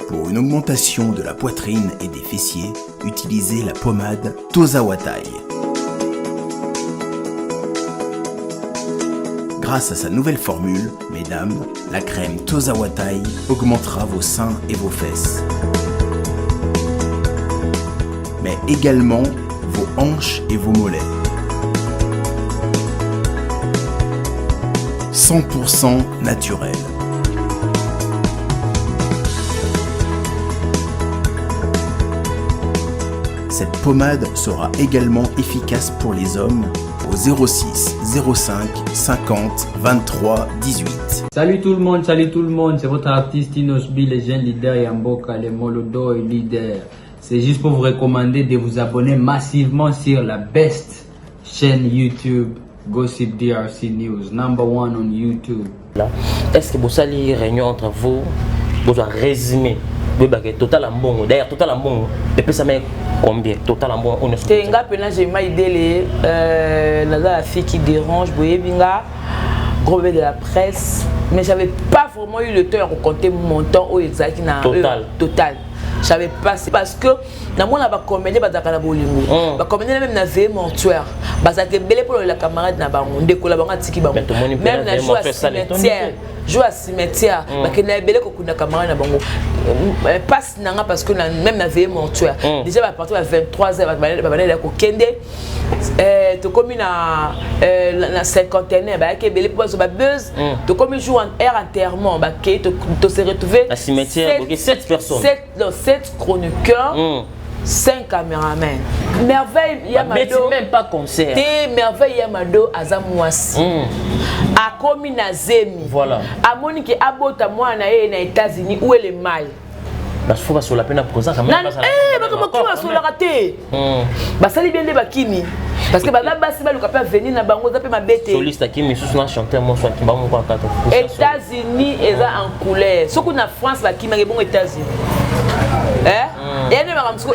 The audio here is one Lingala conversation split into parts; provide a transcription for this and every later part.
Pour une augmentation de la poitrine et des fessiers, utilisez la pommade Tozawatai. Grâce à sa nouvelle formule, mesdames, la crème Tozawatai augmentera vos seins et vos fesses, mais également vos hanches et vos mollets. 100% naturel. Cette pommade sera également efficace pour les hommes au 06 05 50 23 18. Salut tout le monde, c'est votre artiste Inosbi, le jeune leader Yamboka, le Molodo et leader. C'est juste pour vous recommander de vous abonner massivement sur la best chaîne YouTube Gossip DRC News, number 1 on YouTube. Est-ce que vous allez une réunion entre vous, vous avez résumé total en bon, d'ailleurs total en bon, depuis ça met combien total en bon on est. C'est un peu j'ai ma idée la fille qui dérange, boyebinga, gros de la presse, mais j'avais pas vraiment eu le temps de raconter mon montant au exact total. J'avais pas, c'est parce que dans mon là comédie bazaka na bolingo ba comédie même na veille mortuaire bazaka belé pour la camarade na bango ndeko la bango tiki bango même na jour à cimetière ba que na belé ko kuna camarade na bango passe nanga parce que même na veille mortuaire déjà à partir de 23h ba bana ko kende to comme na cinquantaine ba que belé pour ba buzz to comme jour en air enterrement ba que to se retrouver à cimetière OK 7 personnes 7 chroniqueurs, 5 caméramans. Merveille Yamado. Même pas concert. Merveille Yamado Azamouassi. A commis na Zemi. Voilà. A Monique Abota moi na États-Unis où est le mal. Parce qu'il faut sur la peine à présent quand même. Sur la raté. Ça bien de Bakini. Parce que là bas si ba luka venir na bango za pe mabete. Soliste Kimi sous na chanteur moi soit Kimba moi pas États-Unis est en couleur. Ce qu'on a France ba Kimi bon États-Unis. Il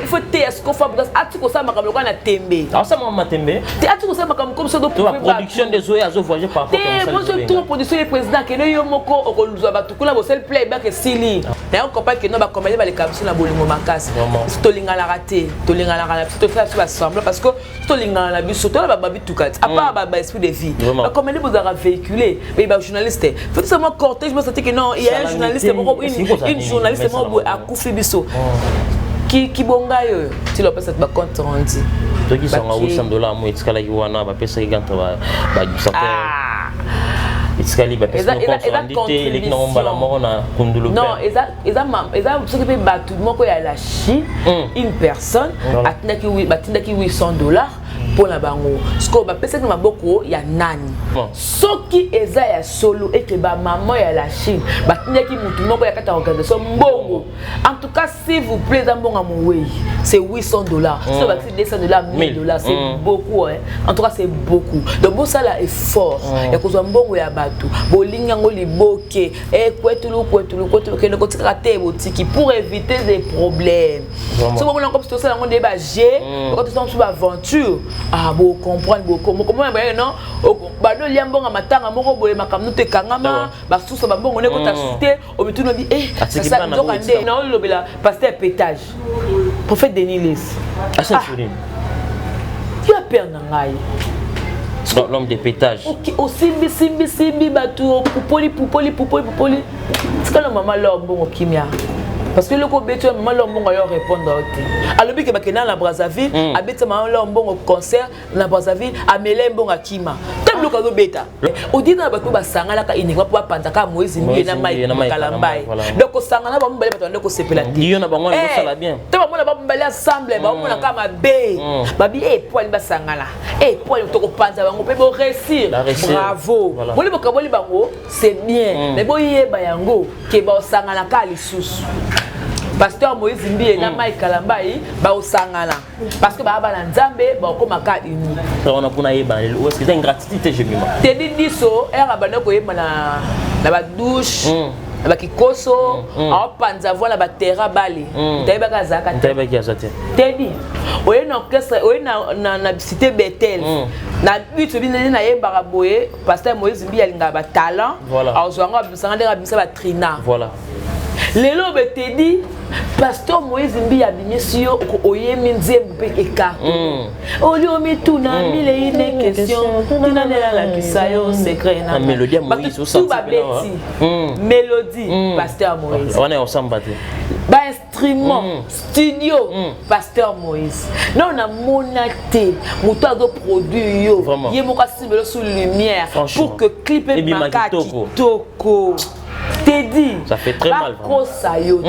faut ce qu'on fait parce que ça m'a comme on a tembe. Alors ça m'a tembe. Tu as tout ça comme ça donc production des oeufs à voyager par rapport à ça. Moi je tout production le président que yo moko okoluza batukula bo seul playback sili. Na on comprend que non ba comédie ba les kamsi na bolingo makasi. To linga la raté, to linga la raté, to faire sur semblant parce que to linga la biso to ba bitukat. À part ba esprit de vie. La comédie vous a véhiculé mais ba journaliste. Faut seulement cortège moi sentais que non, il y a un journaliste une journaliste moi à Koufi biso. Qui bonga yo ti lo pesa ba compte rendu to ki sanga $800 mo itikala ki wana ba pesa ki ganta ba itikali ba pesa ko rendu te eleki na mbala mo na kundulu non eza ce que ba tout moko ya la Chine une personne atindaki $800 pour la bango ce que ba pesa ki maboko ya nani soki eza ya solo et que ba maman ya la Chine batindaki mutu moko ya kata organisation mbongo en tout cas s'il vous plaît dans bon amour c'est $800 ça va faire $200 $1000 c'est beaucoup hein en tout cas c'est beaucoup donc bon ça là est fort ya kozwa mbongo ya bato bolinga ngo liboke kwetulu que le côté raté botiki pour éviter des problèmes so bon comme tout ça là on débat G quand tu sommes sur aventure bon comprendre comment non bado liambonga matanga moko boye makamno te kangama basusa babongo ne ko ta cité au bitu no bi ça ndoka nde na olobela pasteur pétage prophète Denis Lis tu as peur na ngai l'homme de pétage OK au simbi bato poupoli c'est quand maman lombongo kimia parce que le ko betu maman lombongo yo répondre ok alobi ke bakena na Brazzaville abeta maman lombongo concert na Brazzaville amele mbongo akima tablo ka beta odina bato basangala ka iningwa po pantaka Moïse Mbi na Mike Kalambai donc sangala ba mbale bato ndeko sepela yo na bango ngo sala bien te ba mona ba mbale ensemble ba mona kama be babi poil basangala poil to ko panza bango pe bo réussir bravo boli bokaboli bango c'est bien mais boye ba yango ke ba sangala ka lisusu Pasteur Moïse Mbi et Mike Kalambai ba osangana parce que ba bana nzambe ba ko maka uni on a pour naïba ou est-ce que c'est ingratitude je me te di diso era bana ko yema na ba douche ba kikoso a panza voilà ba terra bali taiba kazaka taiba kiazate te di oye na orchestre oye na cité Bethel na but bina na yeba boye Pasteur Moïse Mbi alinga ba talent a ozwanga bisanga de bisa ba trina voilà lelo te dit pasteur Moïse Mbi abimisio oyemi nzembo pe ekarte oliomi tuna mille une question tuna la kisayo secret na mélodie Moïse au sens mélodie pasteur Moïse on est ensemble battu ba instrument studio pasteur Moïse non na monaté moto azo produire yo ye moka simelo sous lumière pour que clip et makaki toko t'es dit ça fait très mal vraiment ça yo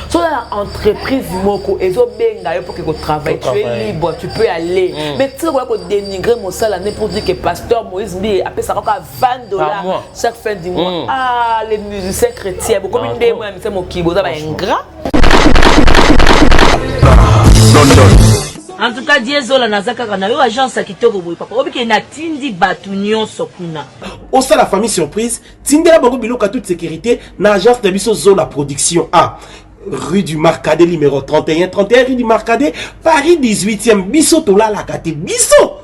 so dans l'entreprise moko ezo benga yo pour que tu travailles tu es libre tu peux aller mais tu vois que dénigrer mon salaire pour dire que pasteur Moïse Mbi après ça encore $20 chaque fin du mois ah les musiciens chrétiens beaucoup de moi c'est mon kibo ça va ingrat. En tout cas, Diezola Nazaka na yo agence à kitoko boy papa. Obi ke na tindi batu nyonso kuna. Au sein la famille surprise, tindela bango biloko à toute sécurité na agence de biso Zola Production A. Rue du Marcadet numéro 31 rue du Marcadet, Paris 18e biso tola la kate biso.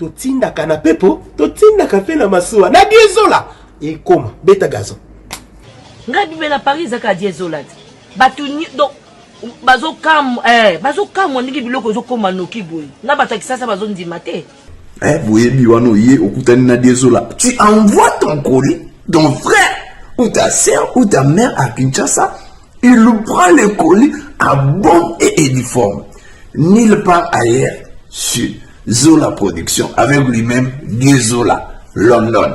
To tinda canapé po, to tinda café na masuwa. Na Diezola. Et comment beta gazon. Nga bibela Paris zaka Diezola. Batu donc bazo kam ndiki biloko zo koma noki boy na batakisa sa bazo ndima te boyebi wano ye okutani na Diezola tu envoies ton colis ton frère ou ta sœur ou ta mère à Kinshasa il prend le colis à bon et uniforme nulle part ailleurs sur Zola Production avec lui-même Diezola London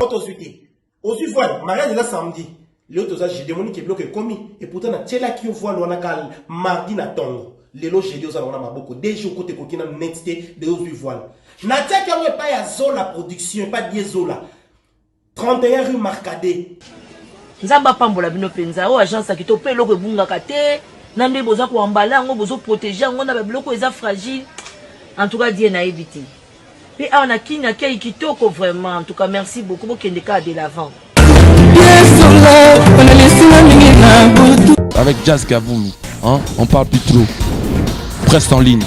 aujourd'hui voilà mariage là samedi. L'autre j'ai demandé que bloque commis et pourtant na tela qui voit l'on kal mardi na tongo lelo jeudi aux alona maboko déjà côté kokina netité de aux voile na tia qui on pas ya Zola Production pas Diezola 31 rue Marcadet nzamba pambola bino penza o agence a kito pe loko ebunga kate na nde boza ko embala ngo bozo protéger ngo na biloko eza fragile en tout cas Dieu na évité et on a kina kei kitoko vraiment en tout cas merci beaucoup pour kende ka de l'avant. Avec Jazz Kavoulou, hein, on parle plus trop. Presse en ligne,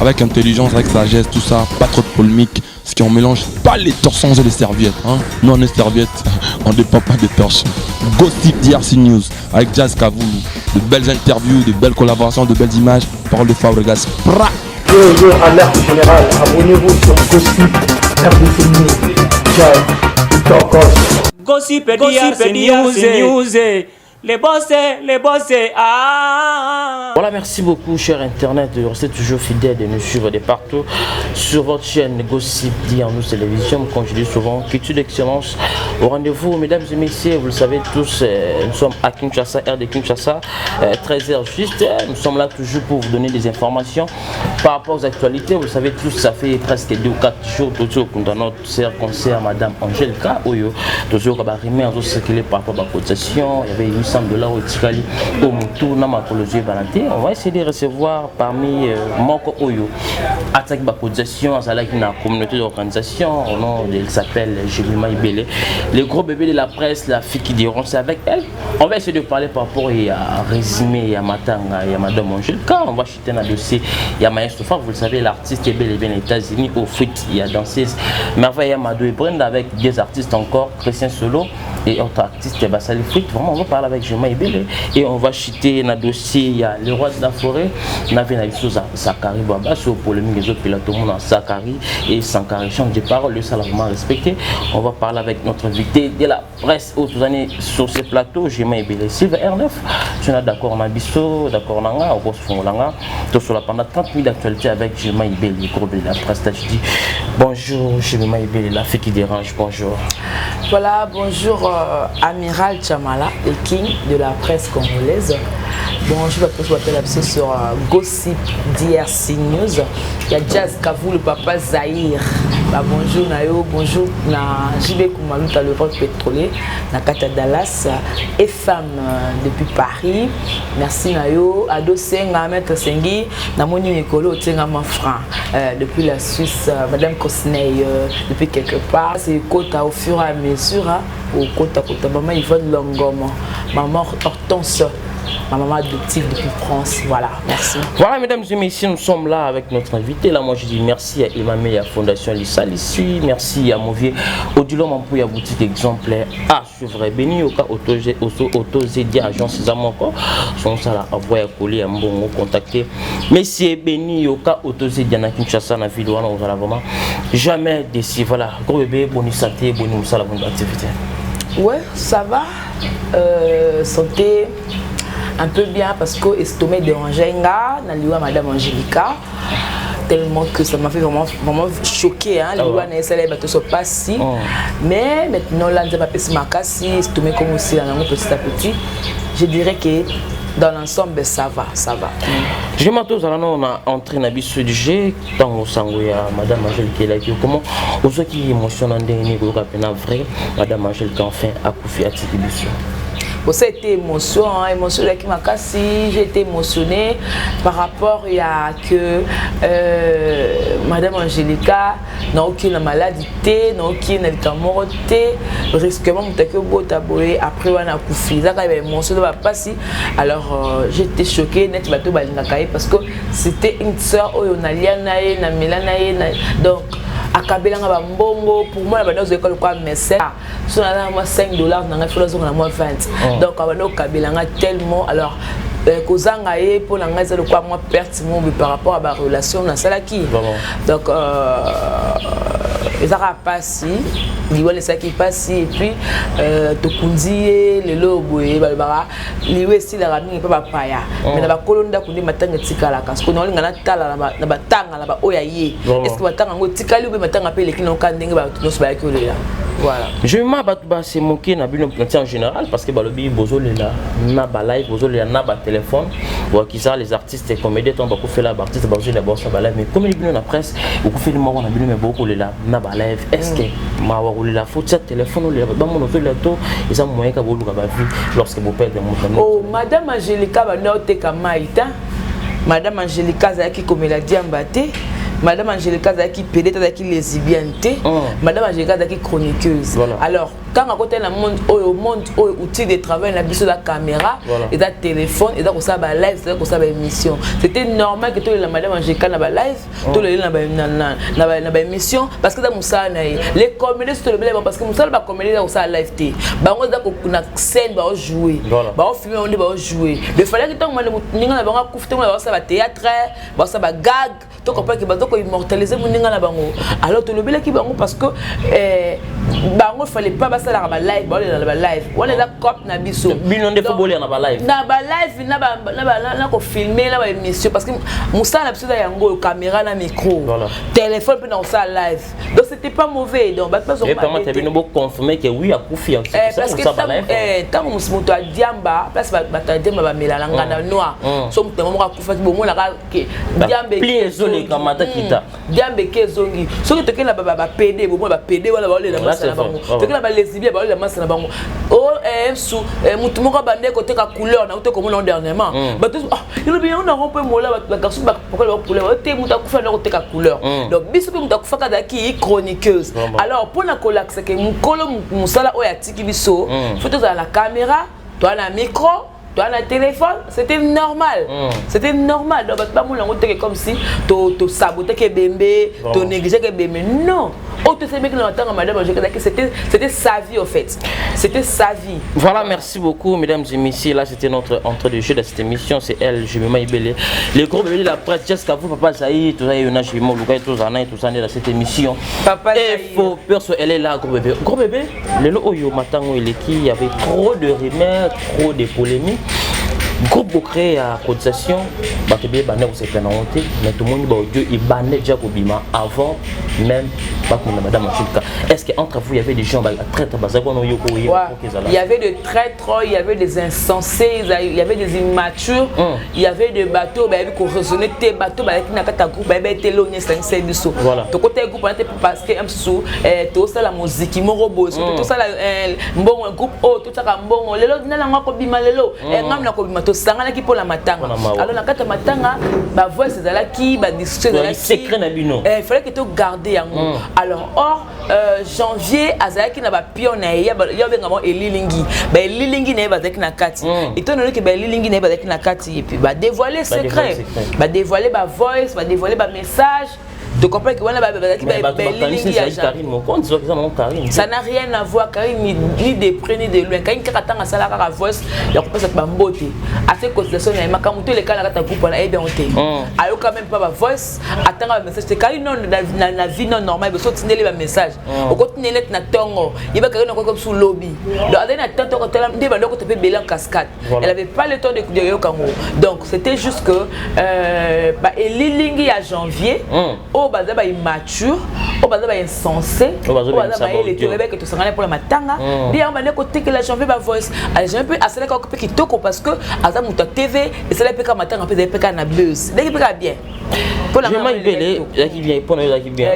avec intelligence, avec sagesse, tout ça, pas trop de polémique. Ce qui on mélange pas les torsons et les serviettes. Hein. Nous on est serviettes, on dépend pas des torsions. Gossip DRC News avec Jazz Kavoulou. De belles interviews, de belles collaborations, de belles images. Parole de Fabregas. Bonjour, alerte générale, abonnez-vous sur Gossip RDC News. Jazz, Tokos. Gossip DRC News. Les bossés, ah. Voilà, merci beaucoup, cher Internet, de rester toujours fidèle, de nous suivre de partout sur votre chaîne Gossip DRC Télévision. Comme je dis souvent, culture d'excellence au rendez-vous, mesdames et messieurs. Vous le savez tous, nous sommes à Kinshasa, RD Kinshasa, 13h juste. Nous sommes là toujours pour vous donner des informations par rapport aux actualités. Vous le savez tous, ça fait presque 2 ou 4 jours, toujours dans notre série concert, Madame Angelica Oyo, toujours à Barimé, on circulé par rapport à la cotisation. Il y avait $800 au Tikali, au Moutou, Namatologie Balaté. On va essayer de recevoir parmi Moko Oyo, attaque la cotisation, à la communauté d'organisation, au nom de, elle s'appelle Jemima Ibele, le gros bébé de la presse, la fille qui diront, c'est avec elle. On va essayer de parler par rapport à résumé, à Matanga, et à Madame Angelica. On va chuter un dossier, il y a Maestro Far, vous le savez, l'artiste est bel et bien aux États-Unis, au Fruit, il y a danseuse Merveille Amadou et Brenda avec des artistes encore, Christian Solo et autres artistes, Bassali Fruit. Vraiment, on va parler avec Jemima Ibele et on va chuter un dossier, il y a le roi de la forêt, on a vu la chose à Sakari Baba, sur polémique des autres pilotes au monde en Sakari et Sankari, change de parole, le salaire respecté. On va parler avec notre invité de la presse aux années sur ce plateau, Jemima Ibele, Sylvain R9. Tu es d'accord, on a Bisso, d'accord, Nanga, on va se faire Nanga. Sur la pendant 30 000 d'actualité avec Jemima Ibele, le groupe de la presse. Je dis bonjour, Jemima Ibele, la fille qui dérange, bonjour. Voilà, bonjour Amiral Chamala, le king de la presse congolaise. Bonjour, je m'appelle Abso sur Gossip DRC News. Il y a Jazz Kavoulou, le papa Zahir. Bah, bonjour Nayo, bonjour na JB Koumalouta, le vote pétrolier, na Kata Dallas et femme depuis Paris. Merci Nayo, Ado Senga, Maître Sengi, Namoni Nicolo, Tenga Mafran, depuis la Suisse, Madame Cosney, depuis quelque part. C'est Kota au fur et à mesure, au Kota Kota, maman Yvonne Longoma, maman Hortense. ma maman adoptive depuis France. Voilà, merci. Voilà, mesdames et messieurs, nous sommes là avec notre invité. Là, moi, je dis merci à Imamé, à Fondation Lissal ici. Merci à Mouvier, Odilo Mampouya, boutique exemplaire à suivre. Béni Yoka, Autozédia, agence Zamoko. Son sala à voyer coller à Mbongo, contacter. Messieurs Béni Yoka, Autozédia, na Kinshasa, na vidéo, on va vraiment jamais déçu. Voilà, gros bébé, bonne santé, bonne moussala, bonne activité. Ouais, ça va. Santé un peu bien parce que l'estomac dérangeait na liwa Madame Angelica tellement que ça m'a fait vraiment choqué hein liwa na essayer bato so pas si mais maintenant là j'ai pas passé ma casse l'estomac comme aussi là petit à petit je dirais que dans l'ensemble ça va. Je m'attends à on a entré dans le sujet dans le sangoya Madame Angelica là comment aux ceux qui émotionnent dernier gros rappel vrai Madame Angelica enfin accouché à Tibisson. Bon, ça a été émotion qui m'a cassé, j'ai été émotionnée par rapport à que Madame Angelica n'a aucune maladie, n'a aucune mortalité, risquement après on a couffé. Ça a été émotion de ma passer. Alors j'étais choquée net parce que c'était une sœur où on a lié na Mélanaï donc akabelanga ba mbongo pour moi la base école quoi mais c'est sur la moi $5 na ngafula zo na moi 20 donc abano kabelanga tellement alors kozanga ye pour la ngasa le quoi moi perte mon par rapport à ma relation na salaki donc ça va passer liwa les qui passe et puis tokundi le loboye balbara liwe si la rami pas paya mais na ba kolonda kundi matanga tikala parce que no linga na tala na batanga na ba oyaye est-ce que batanga ngo tikali ou matanga pe le kino kan ndenge ba tonos ba yakolela voilà je m'abatuba c'est moqué na bino en général parce que balobi bozolela na ba live bozolela na ba téléphone ou qui ça les artistes et comédiens ont beaucoup fait la artiste bozolela bossa ba live mais comme les bino na presse ou fait le mot na bino mais beaucoup lela na ba live est-ce que ma la faute ça téléphone ou les ba mon fait le to ils ont moyen ka boluka ba vie lorsque vous perdez mon oh Madame Angelica ba note kamaita Madame Angelica zaki comme la diambate Madame Angelica zaki pédé zaki lesbienne Madame Angelica zaki chroniqueuse alors quand à côté le monde outil de travail la biso la caméra et la téléphone et donc ça ba live c'est ça ba émission c'était normal que tout la Madame Angelica na ba live tout le na ba émission parce que dans Moussa na les comédiens c'est le problème parce que Moussa ba comédie dans ça live té bango za ko na scène ba jouer ba filmer on ba jouer mais fallait que tant ninga na bango kufte ba ça ba théâtre ba ça ba gag to comprendre que ba ko immortaliser ninga na bango alors tout le problème qui bango parce que bango fallait pas ça la live ba live wala la cop na biso bino ndefo bolia na ba live na ko filmer la émission parce que Moussa na biso da yango caméra na micro téléphone pe dans ça live donc c'était pas mauvais donc ba pas et comment tu bino confirmer que oui a confié parce que ça ba live tant muto a diamba place ba diamba ba melala ngana noir so muto mo ka kufa ki bomo la ke diambe pliezoli kamata kita diambe kezongi so que tokela ba PD bomo ba PD wala ba le na ça tokela ba lesbien ba le masana bango oh sou mutu moko bande côté ka couleur na côté comme on dernièrement ba tout il bien on a rompé mola ba garçon ba pourquoi ba couleur te mutu kufa na côté ka couleur donc biso pe mutu kufa ka daki chroniqueuse alors pour na colax que mukolo musala o ya tiki biso photo à la caméra toi na micro toi na téléphone c'était normal c'était normal donc pas mon langue comme si to saboter que bébé to négliger que bébé non autre c'est mec dans Madame Angelica c'était sa vie au fait c'était sa vie. Voilà, merci beaucoup mesdames et messieurs, là c'était notre entrée de jeu de cette émission, c'est elle je me maïbelé les gros bébés de la presse jusqu'à vous papa Zaï tout ça y en a chez moi tout ça dans cette émission papa et faut perso elle est là gros bébé le oyo matango il qui y avait trop de rumeurs trop de polémiques groupe créé à cotisation batebe bana ko sepena honte mais tout le monde ba audio il banait déjà Kobima avant même pas comme Madame Angelica. Est-ce que entre vous il y avait des gens traîtres il y avait des traîtres, il y avait des insensés, il y avait des immatures, il y avait des bateaux qui résonnaient des bateaux qui n'a pas groupe était l'on est biso. Voilà. To côté groupe parce que sous tout ça la musique mon robot tout ça bon groupe tout ça bon lelo na nga Kobima lelo ngam na Kobima to sangana ki pour la matanga alors na kata matanga ba voix c'est là qui ba discussion secret na bino il fallait que tu garder yango Alors, or, janvier, Azaki n'a pas pionné, il y a vraiment Elilingi. Elilingi n'est pas avec Nakati. Et ton que Elilingi n'est pas avec Nakati. Et puis, dévoiler secret. Dévoiler ma voice, dévoiler ma message. Tu comprends que ça n'a rien à voir, Karim, ni de près ni de loin. Quand il y a un salaire à voix, il y a un bambote. À ces cotisations, il y a un les cas dans ta groupe, alors quand même pas ma voix, attends un message. C'est Karim, non, la vie non normale, il faut continuer les messages. Au côté de la tongo, il y a Karim comme sous lobby. Elle n'avait pas le temps d'écouter le Congo. Donc c'était juste que Elilingi à janvier. Oh, bazaba immature, oh bazaba insensé, oh bazaba il est que tu seras pour la matanga. Bien on va côté que la janvier ba voice. Alors j'ai un peu assez d'accord que kitoko parce que azam muta TV et c'est là peka matanga peut peka na buzz. Dès qu'il peka bien. Pour la main belé, là qui vient pour là qui vient.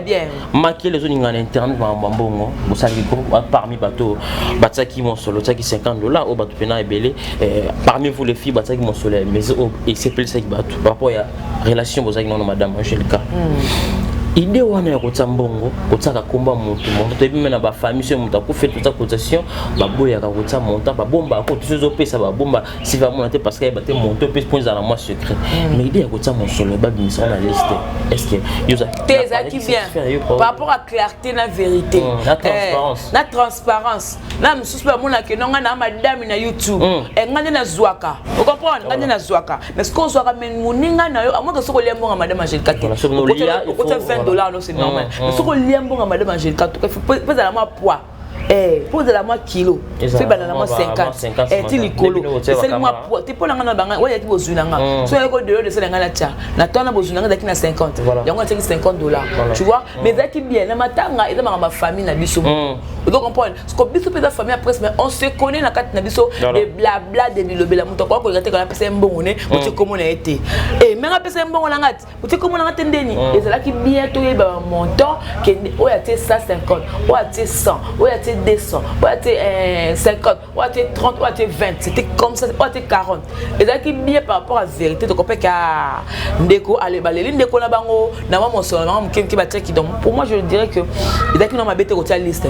Marquer les zones en internet ba mbongo, vous savez parmi bateau bataki mon solo, ça qui $50 au bateau pena belé parmi vous les filles bataki mon solo mais et c'est plus ça qui bateau par rapport à relation vous avez non madame Angelica. Idée wana ya kotsa mbongo kotsaka komba mutu moto ebi mena ba famille sur mutu ko fait toute cotisation ba boya ka kotsa monta ba bomba ko tuzo pesa ba bomba si va monter parce que ba te monter plus point à la moi secret mais idée ya kotsa mon solo ba bimisa na liste est-ce que yoza tes qui vient par rapport à clarté na vérité na transparence na msusu ba mona ke nonga na madame na YouTube ngane na zwaka vous comprenez ngane na zwaka mais ce qu'on zwaka men muninga na yo à moins que soko lembo na madame Angelica $20, non, c'est normal. Mais ce qu'on lit bon à madame Angelica, il faut pas à la moi poids. Pour de la moi kilo, c'est pas la moi 50. Tu licolo. C'est le moi poids. Tu peux l'en avoir. Ouais, tu besoin d'en. Soit le de c'est l'en tia. Na toi na besoin d'en d'aki na 50. Il y a on $50. Tu vois? Mais d'aki bien. Na matanga et dans ma famille na biso. Vous comprenez? Ce qu'on biso peut la famille après mais on se connaît na carte na biso des blabla de bilobela muto ko ko gate ko na pesa mbongone, on te comment on a été. Et même na pesa mbongo la ngati. On te comment on a tendeni. Et c'est là qui bientôt il ba montant que o ya te 150, o ya te 100, o ya te 200, o ya te 50, o ya te 30, o ya te 20. C'était comme ça, o ya te 40. Et là qui bien par rapport à la vérité, tu comprends que ndeko allez baleli ndeko na bango na moi mon son na moi qui ba qui donc pour moi je dirais que et là qui na ma bête côté liste.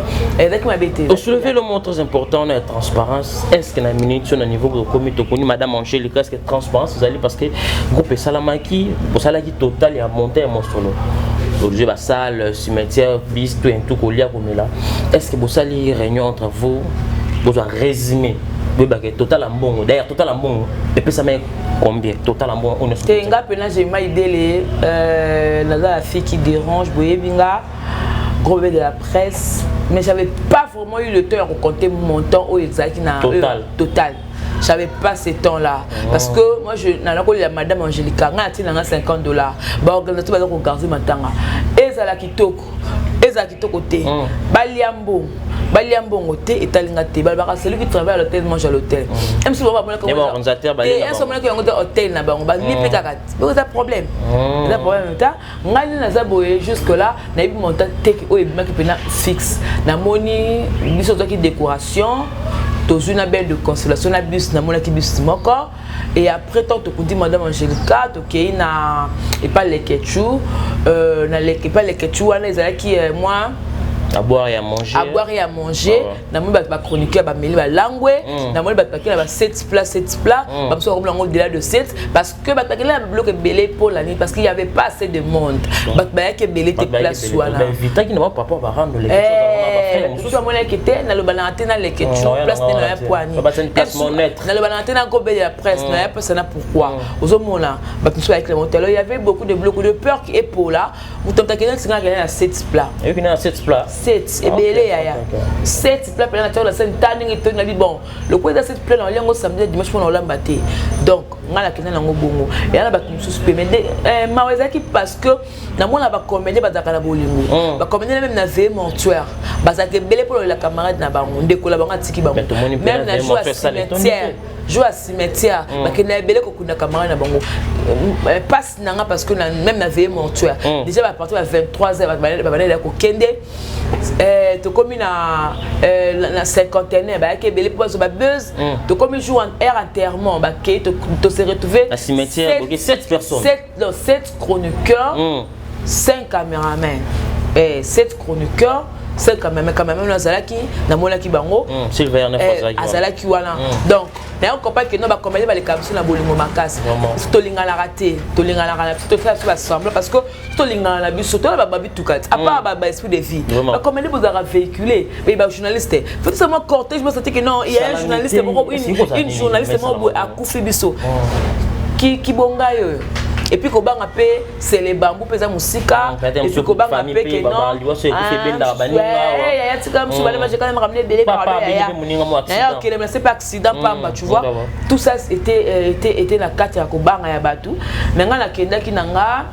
Pour soulever le mot très important, la transparence. Est-ce que la minute sur le niveau de comité connu Madame Angelica, est-ce que transparence vous allez parce que groupe Salamaki, pour ça là qui total et à monter à mon solo. Aujourd'hui, la salle, cimetière, bis, tout un tout collier comme là. Est-ce que vous allez réunion entre vous, vous allez résumer total en bon, d'ailleurs total en bon, et puis ça met combien total en bon on est. C'est un gars j'ai ma idée la fille qui dérange, boye binga. Gros de la presse, mais j'avais pas vraiment eu le temps de compter mon temps au exact total. J'avais pas ce temps là parce que moi je n'ai pas madame Angelica, on a $50. Bah organisateur va regarder maintenant. Et ça la kitoko. Côté Baliambo côté et Talingate Balbara celui qui travaille à l'hôtel mange à l'hôtel même si on va prendre comme organisateur hôtel là bas on va liper cacat c'est un problème ngani na zaboye jusque là na ibi montant tek o ebima ki pena fixe na moni biso qui décoration dans une belle de consolation na bus na mona ki bus moko et après tant to dit madame Angelica to ke na et pas les ketchou na les pas les ketchou na les qui moi à boire et à manger. À boire et à manger. Na moi ba chroniqueur ba meli ba langue. Na moi ba paquet ba 7 plats. Ba so comme au-delà de 7 parce que ba paquet là bloqué belé pour la nuit parce qu'il y avait pas assez de monde. Ba que belé tes places soit là. Vita qui ne va pas rendre les choses. Tout ça moi qui était na le balanté na les ketchup place na ya poignée. Na le balanté na go belé la presse na ya pas ça pourquoi. Aux mona ba tout avec les monteurs il y avait beaucoup de blocs de peur qui est pour là. Vous t'entendez quelqu'un qui a 7 plats. Et puis na 7 plats. 7 et belé ya 7 plats pour la nature la scène tanning et tout na bon le coup de 7 plats on lien samedi dimanche pour on l'embaté donc ngala kina na ngobongo et là ba suspect mais mawezaki parce que na mona ba comédie ba zakala bolingo ba comédie même na veille mortuaire ba zaké belé pour la camarade na bango ndeko la bango tiki bango même na joie cimetière joie cimetière ba kina belé ko kuna camarade na bango passe nanga parce que même na veille mortuaire déjà à partir de 23h ba ba ko kende tu comme na cinquantaine bah que belé pour ba buzz tu comme joue en air enterrement bah que tu se retrouver à cimetière 7 personnes 7 chroniqueurs 5 caméramans 7 chroniqueurs. C'est quand même Azalaki, Namolaki Bango, Sylvain Azalaki Wala. Donc, mais on comprend que nous avons commandé les caméras sur la bolingo makas. Stolinga la raté, Tolinga la raté, tout faire sur l'assemblée parce que Stolinga la bus, surtout la babi tout cas. À part esprit de vie. La commandé vous a véhiculé, mais il y a un journaliste. Faut tout simplement cortège, je me sentais que non, il y a un journaliste, une journaliste à Koufi Bisso. Qui bonga yo. Et puis Koba ngape c'est les bambous pesa musika et puis Koba ngape que non c'est pas accident pamba tu vois tout ça était la carte ya Kobanga ya batu menga na kenda kinanga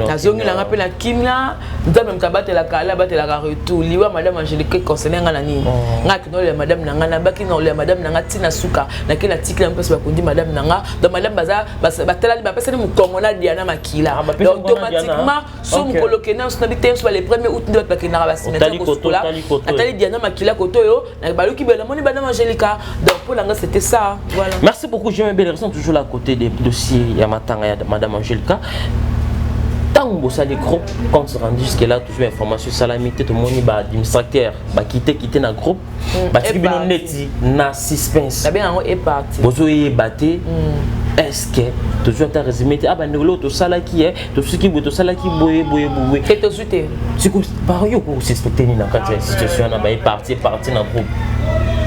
nazongi nanga pe na kimia nda même kabate la kala bate la retour liwa madame Angélique conseiller nga na nini nga kino le madame nanga na baki no le madame nanga tina suka na kila tikla mpese ba kundi madame nanga donc madame baza batela ba pesa ni mukongola Diana Makila donc automatiquement so mu coloquer na so na bitem so les premiers août ndoto ba kinara ba sinata ko la atali Diana Makila kotoyo na baluki bela moni madame Angélique donc pour langa c'était ça voilà. Merci beaucoup, je me ressens toujours à côté des dossiers ya matanga ya madame Angélique. Tant que ça les groupes, quand on se rend jusqu'à là, toujours information sur la mité, tout le monde va administrateur, va quitter dans le groupe, parce que bien neti na suspense. La bien est parti. Vous avez battu. Est-ce que toujours ta résumé ah ben l'autre ça là qui est tout ce qui boit tout ça là qui boit. Et tout suite. C'est quoi par yo pour suspecter ni dans cette situation na ba parti dans le groupe.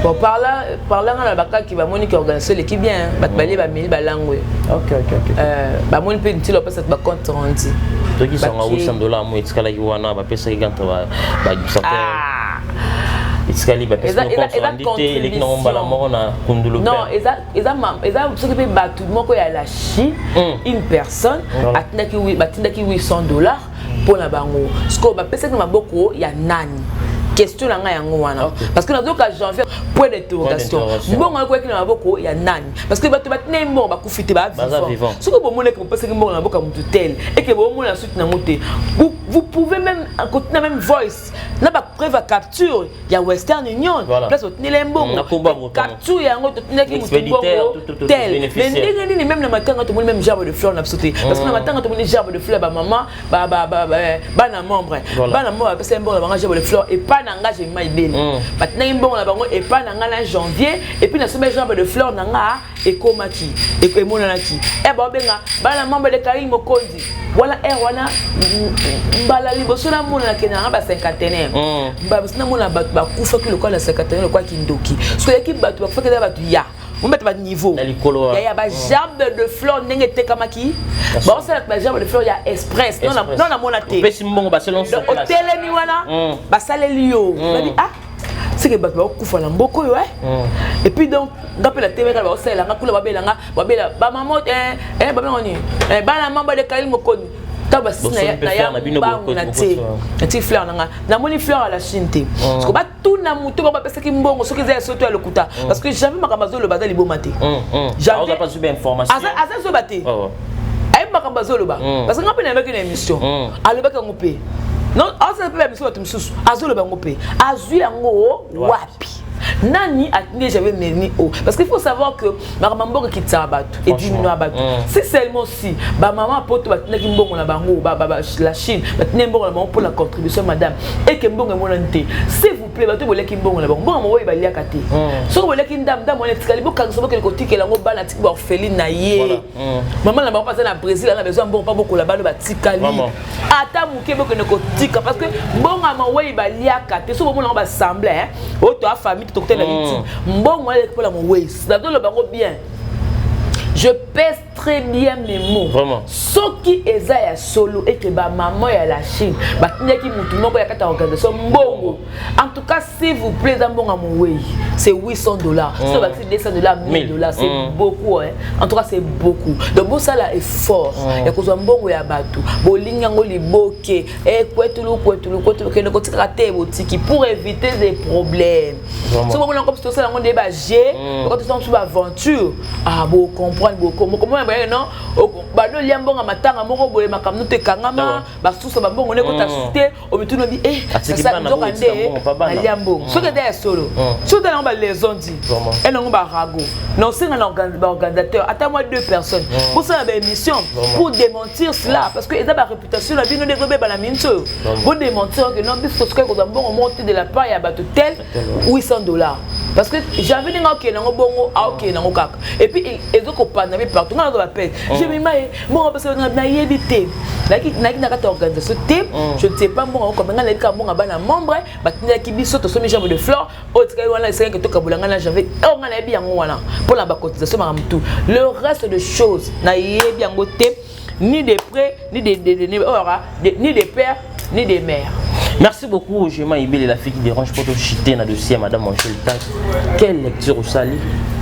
Bon par là on a baka qui va monique organiser l'équipe bien ba balé ba mili ba langue. OK. Ba moni pe ntilo pa cette ba compte rendu. Donc ils sont à $800 moi iskala yuana ba pesa ganta ba iskali ba pesa ko rendité les non bala mona kundulu. Non, eza ce que peut battre moko ya la Chine une personne atindaki $800 pour la bango. Ce ko ba pesa na maboko ya nani. Question là parce que dans le cas janvier point d'interrogation bon on quoi qu'il na boko ya nani parce que bato batne mort ba kufite ba vivant ce que bon mon que parce que mort na boka mutu tel et que bon mon la suite na moté vous pouvez même continuer même voice na ba preuve à capture ya Western Union place tenir les mbongo capture ya ngo tenir ki mutu tel mais ni même na matanga to même gerbe de fleur na sauté parce que na matanga to gerbe de fleur ba maman ba na membre parce que bon la gerbe de fleur et pas engagé maïbel maintenant il bon la bango et pas en janvier et puis na semaine jambe de fleurs nanga et komaki et monanaki et ba benga ba la membre de Karim Mokondi voilà wana mbala liboso na mona kenanga ba 50 ba sina mona ba kufa ki le quoi la 50 le quoi ki ndoki so l'équipe ba tu ba faka ba tu ya on met ba niveau il y a ba jambe de fleurs ndenge te kamaki ba ça la jambe de fleurs ya express non na mona te pesi mbongo ba selon son place hôtel ni wana ba saleli yo ba di c'est que ba kufa na mboko yo et puis donc ngape la TV ba osela ngakula ba belanga ba maman ba ngoni ba na membre de Karim Mokondi taba sina ya bango na ti fleur nanga na moni fleur à la Chine te parce que ba tout na muto ba pesa ki mbongo soki za soto ya lokuta parce que jamais makambazo le bazali bomate jamais pas super information asa so baté ay makambazo le ba parce que ngape na meki na émission alobaka ngope non asa pe émission batum susu azolo ba ngope azu yango wapi nani atine j'avais neni parce qu'il faut savoir que makambo qui tsabatu et diminue abatu c'est seulement si ba maman poto batine ki mbongo na bango la Chine batine mbongo na bango pour la contribution madame et que mbongo monante s'il vous plaît batu boleki mbongo na bango mbongo mo balia kate so boleki ndam ndam on etikali boka so boka ko tikela ngo bana tik ba orpheline na ye maman na bango passer na Brésil na besoin mbongo pas beaucoup la balo batikali ata muke boka ne ko tika parce que mbongo ma we balia kate so bomo na ba assemblée auto a famille docteur la victime mbongo elle pour la mon ways dans le bango bien je pèse très bien mes mots vraiment ce qui est ya solo et que ba maman ya la Chine ba tinaki mutu moko ya kata organisation mbongo en tout cas s'il vous plaît dans mbongo mon way c'est $800 c'est ba $200 $1000 c'est beaucoup en tout cas c'est beaucoup donc bon ça là est fort ya ko mbongo ya batu bolinga ngo liboke et kwetulu que ne kotika te botiki pour éviter des problèmes so bon comme ça là on débat G quand on sur aventure bon comprendre comprendre beaucoup comment non bano liambonga matanga moko boye makamno te kangama ba susa ba bongo ne ko ta cité o bitu no bi ça donc ande liambo ce que des solo tout dans ba les ont dit et non ba rago non c'est un organisateur attends moi 2 personnes pour ça ba émission pour démentir cela parce que ils ont ba réputation la bino développer ba la minto pour démentir que non bis parce que ko bon monter de la part ya ba tel $800 parce que j'avais dit OK nango bongo OK nango kaka et puis ils ont compagnie partout on va payer je me mets bon parce que na yebité na kata organisation je ne sais pas bon comme nga na ka bon bana membre ba tinda ki biso to somi jambe de fleurs autre que wana c'est que to kabulanga na j'avais on nga na bi yango wana pour la cotisation ma tout le reste de choses na yebi yango te ni des prêts ni des pères ni des mères. Merci beaucoup, Jema Ibele, la fille qui dérange pour te chiter dans le dossier, Madame Angèle Tak. Quelle lecture au sali?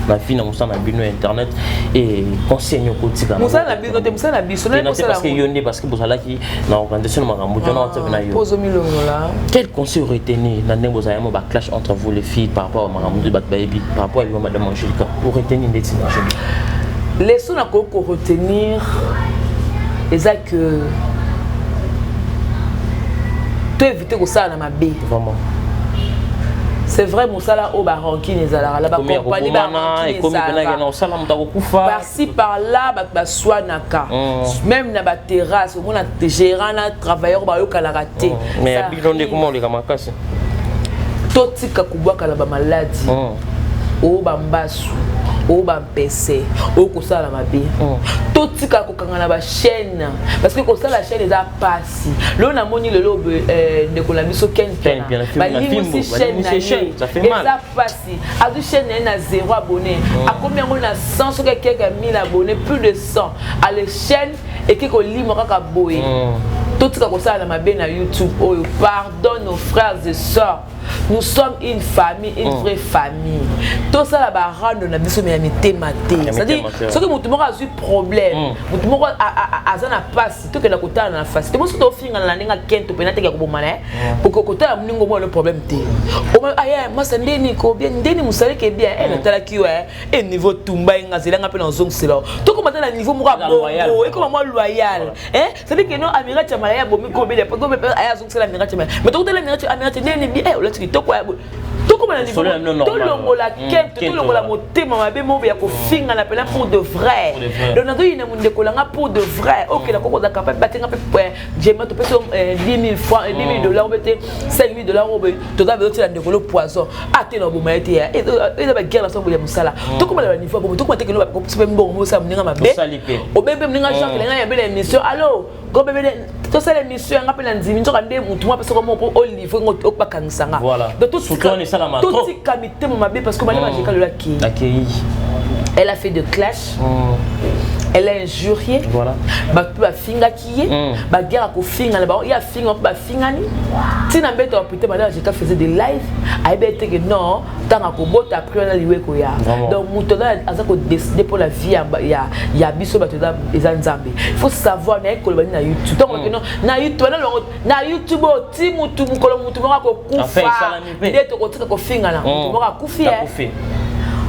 Ma fille n'a pas bino internet et conseil au quotidien. Moussa n'a bino, Moussa n'a bino. Parce que Yonde, parce que vous allez qui dans l'organisation de Maramoutou, pose mille là. Quel conseil aurait été né dans le Bozaïmo clash entre vous les filles par rapport à Maramoutou Baby, par rapport à Madame Angèle Tak? Pour retenir des signes. Laissons la coco retenir. Et ça que tu éviter que ça na mabe vraiment c'est vrai Moussala au baranki nezala la ba compagnie baranki par-ci par là ba soanaka même na ba terrasse on a gérant na travailleur ba yo kala raté mais bilonde comment les kamakasi totika kubwaka la ba maladie o bambasu o bampese o kosala mabe totika kokanga na ba chaîne parce que kosala chaîne eza pasi lo na moni le lobe de ko la biso ken ba limisi chaîne ça fait mal eza pasi azu chaîne na 0 abonné a combien on a 100 sur quelques 1000 abonnés plus de 100 à la chaîne et que ko limo kaka boye totika kosala na mabe na YouTube oh pardon nos frères et sœurs. Nous sommes une famille, une vraie famille. Tout ça là bas rendre na biso mais maté. C'est-à-dire ce que mutu moko a eu problème, mutu moko a na passe tout que na kota na face. Te moso to finga na ninga kento pe na te ka bomana pour que kota mningo mo le problème te. O ma aya masa ndeni ko bien ndeni musali ke bien elle tala ki et niveau tumba nga zelanga pe na zong selo. To ko mata na niveau moko bongo et comme moi loyal. C'est-à-dire que non amira chamala ya bomi ko be ko be aya zong sela amira chamala. Mais to tala amira ndeni bien tout quoi tout comme tout le la quête tout le la motema mabe mo ya ko finga na pela pour de vrai donc na une monde ko langa pour de vrai OK la ko capable batenga pe j'aime to peso 10 000 francs $10 000 bete $5 000 obe to da beto la ndekolo poison ate na boma ete et ba guerre la so boya musala tout comme la niveau tout comme te que no ba ko pe mbongo mo sa mninga mabe obebe mninga Jean que lenga ya bela émission allo go bebe to ça l'émission nga pe na ndimi nzoka nde mutu mwa peso ko mo olive ngo pa kanisanga voilà de tout comité mabe parce que elle a fait de clash. Elle a injurié. Voilà. Ba finga qui ba guerre ko finga là il y a finga ba fingani. Tina beto opité madame j'ai faisait des live, a bété que non, tant ko bota après on a lié ko ya. Donc mutona azako décider pour la vie ya biso bato za nzambe. Il faut savoir na ko na YouTube. Donc non na YouTube na YouTube ti mutu mukolo mutu ko kufa. Ndeto ko tika ko finga na mutu ko kufi.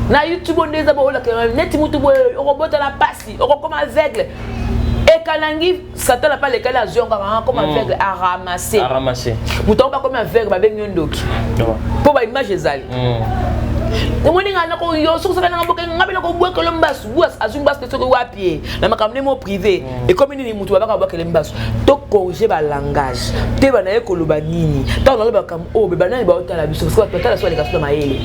Na YouTube on des abo la net mutu boy robota la passe comme aveugle et kalangi satan n'a pas les cas zonga comme aveugle à ramasser mutu pas comme aveugle ba bengi ndoki pour ba image ezali Demoni ngana ko yo so saka ngabo ngabela ko bwa kolo mbasu bwa azumba steto ko wapi na makamne mo privé et comme ni mutu ba ka bwa kele mbasu to corriger ba langage te ba na ekoloba nini ta na ba kam o be ba na ba otala biso parce que ba tala so les gasto maele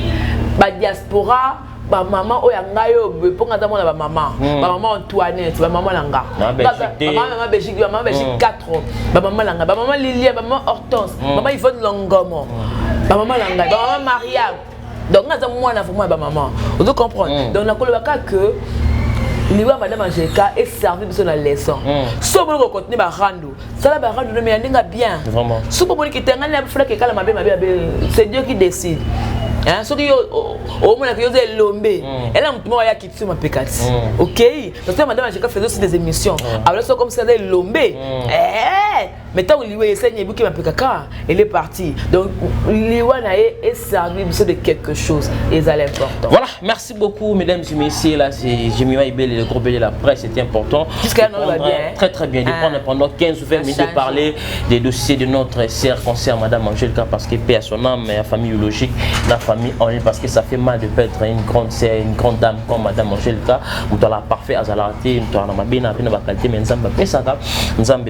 ba diaspora ba maman oyangayo ponga ta mona ba maman Antoinette ba maman langa maman Belgique 4 ba maman langa ba maman Lilia ba maman Hortense maman Yvonne Longomo ba maman langa ba maman Maria donc na za mwana vraiment ba maman vous comprenez donc na kolobaka que liwa madame Angélica est servi de son leçon so bon ko continuer ba rando ça ba rando mais ndinga bien vraiment so bon ki tenga na fula ke kala mabe c'est Dieu qui décide. Hein, ce qui au moins que lombe elle a mutumo ya kitsu mapekati OK parce que madame Angélica faisait aussi des émissions alors ça comme ça lombe mais tant que Liwa essaie de bouquer ma pékaka, elle est partie. Donc Liwa est servi de quelque chose et ça est important. Voilà, merci beaucoup mesdames et messieurs, là c'est Jemima Ibele, le groupe de la presse, c'était important. Jusqu'à nous va bien. Très très bien, de prendre pendant 15 ou 20 minutes de parler des dossiers de notre sœur concernant Madame Angelica, parce que paix à son âme, la famille biologique, la famille en ligne, parce que ça fait mal de perdre une grande sœur, une grande dame comme Madame Angelica, où tu as la parfaite azalate, tu as la bien appelée la qualité, mais nous avons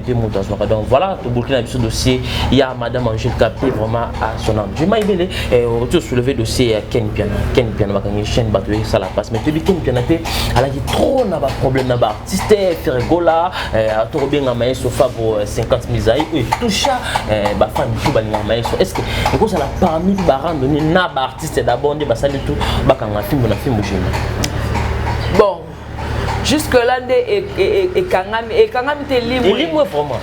donc voilà, tout boucler dans ce dossier, il y a Madame Angelica qui est vraiment à son âme. Jemima Ibele, tu as soulevé le dossier Ken Piana, une chaîne bateau, ça la passe, mais tu dis Ken Piana, elle a dit trop n'a pas problème, n'a pas artiste, faire rigola, tu as bien un maïs au favor 50 000 aïe, et tout ça, bah fan tout bah n'a maïs. Est-ce que ça l'a parmi les barans donné n'a pas artiste d'abord, bah ça du tout, bah quand on a film bon. Jusque là, et Kangami te libre. Et libre vraiment.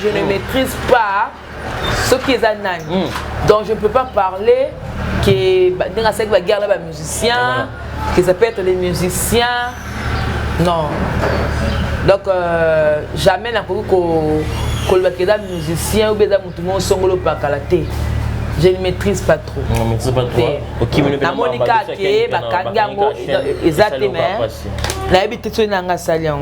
Je ne maîtrise pas ce qui est un âne. Donc je ne peux pas parler que dans la guerre là, musiciens, que ça peut être des musiciens. Non. Donc jamais n'a pas que des musiciens ou des musiciens pas calaté. Je ne maîtrise pas trop. Je ne maîtrise pas trop. La Monica qui exactement.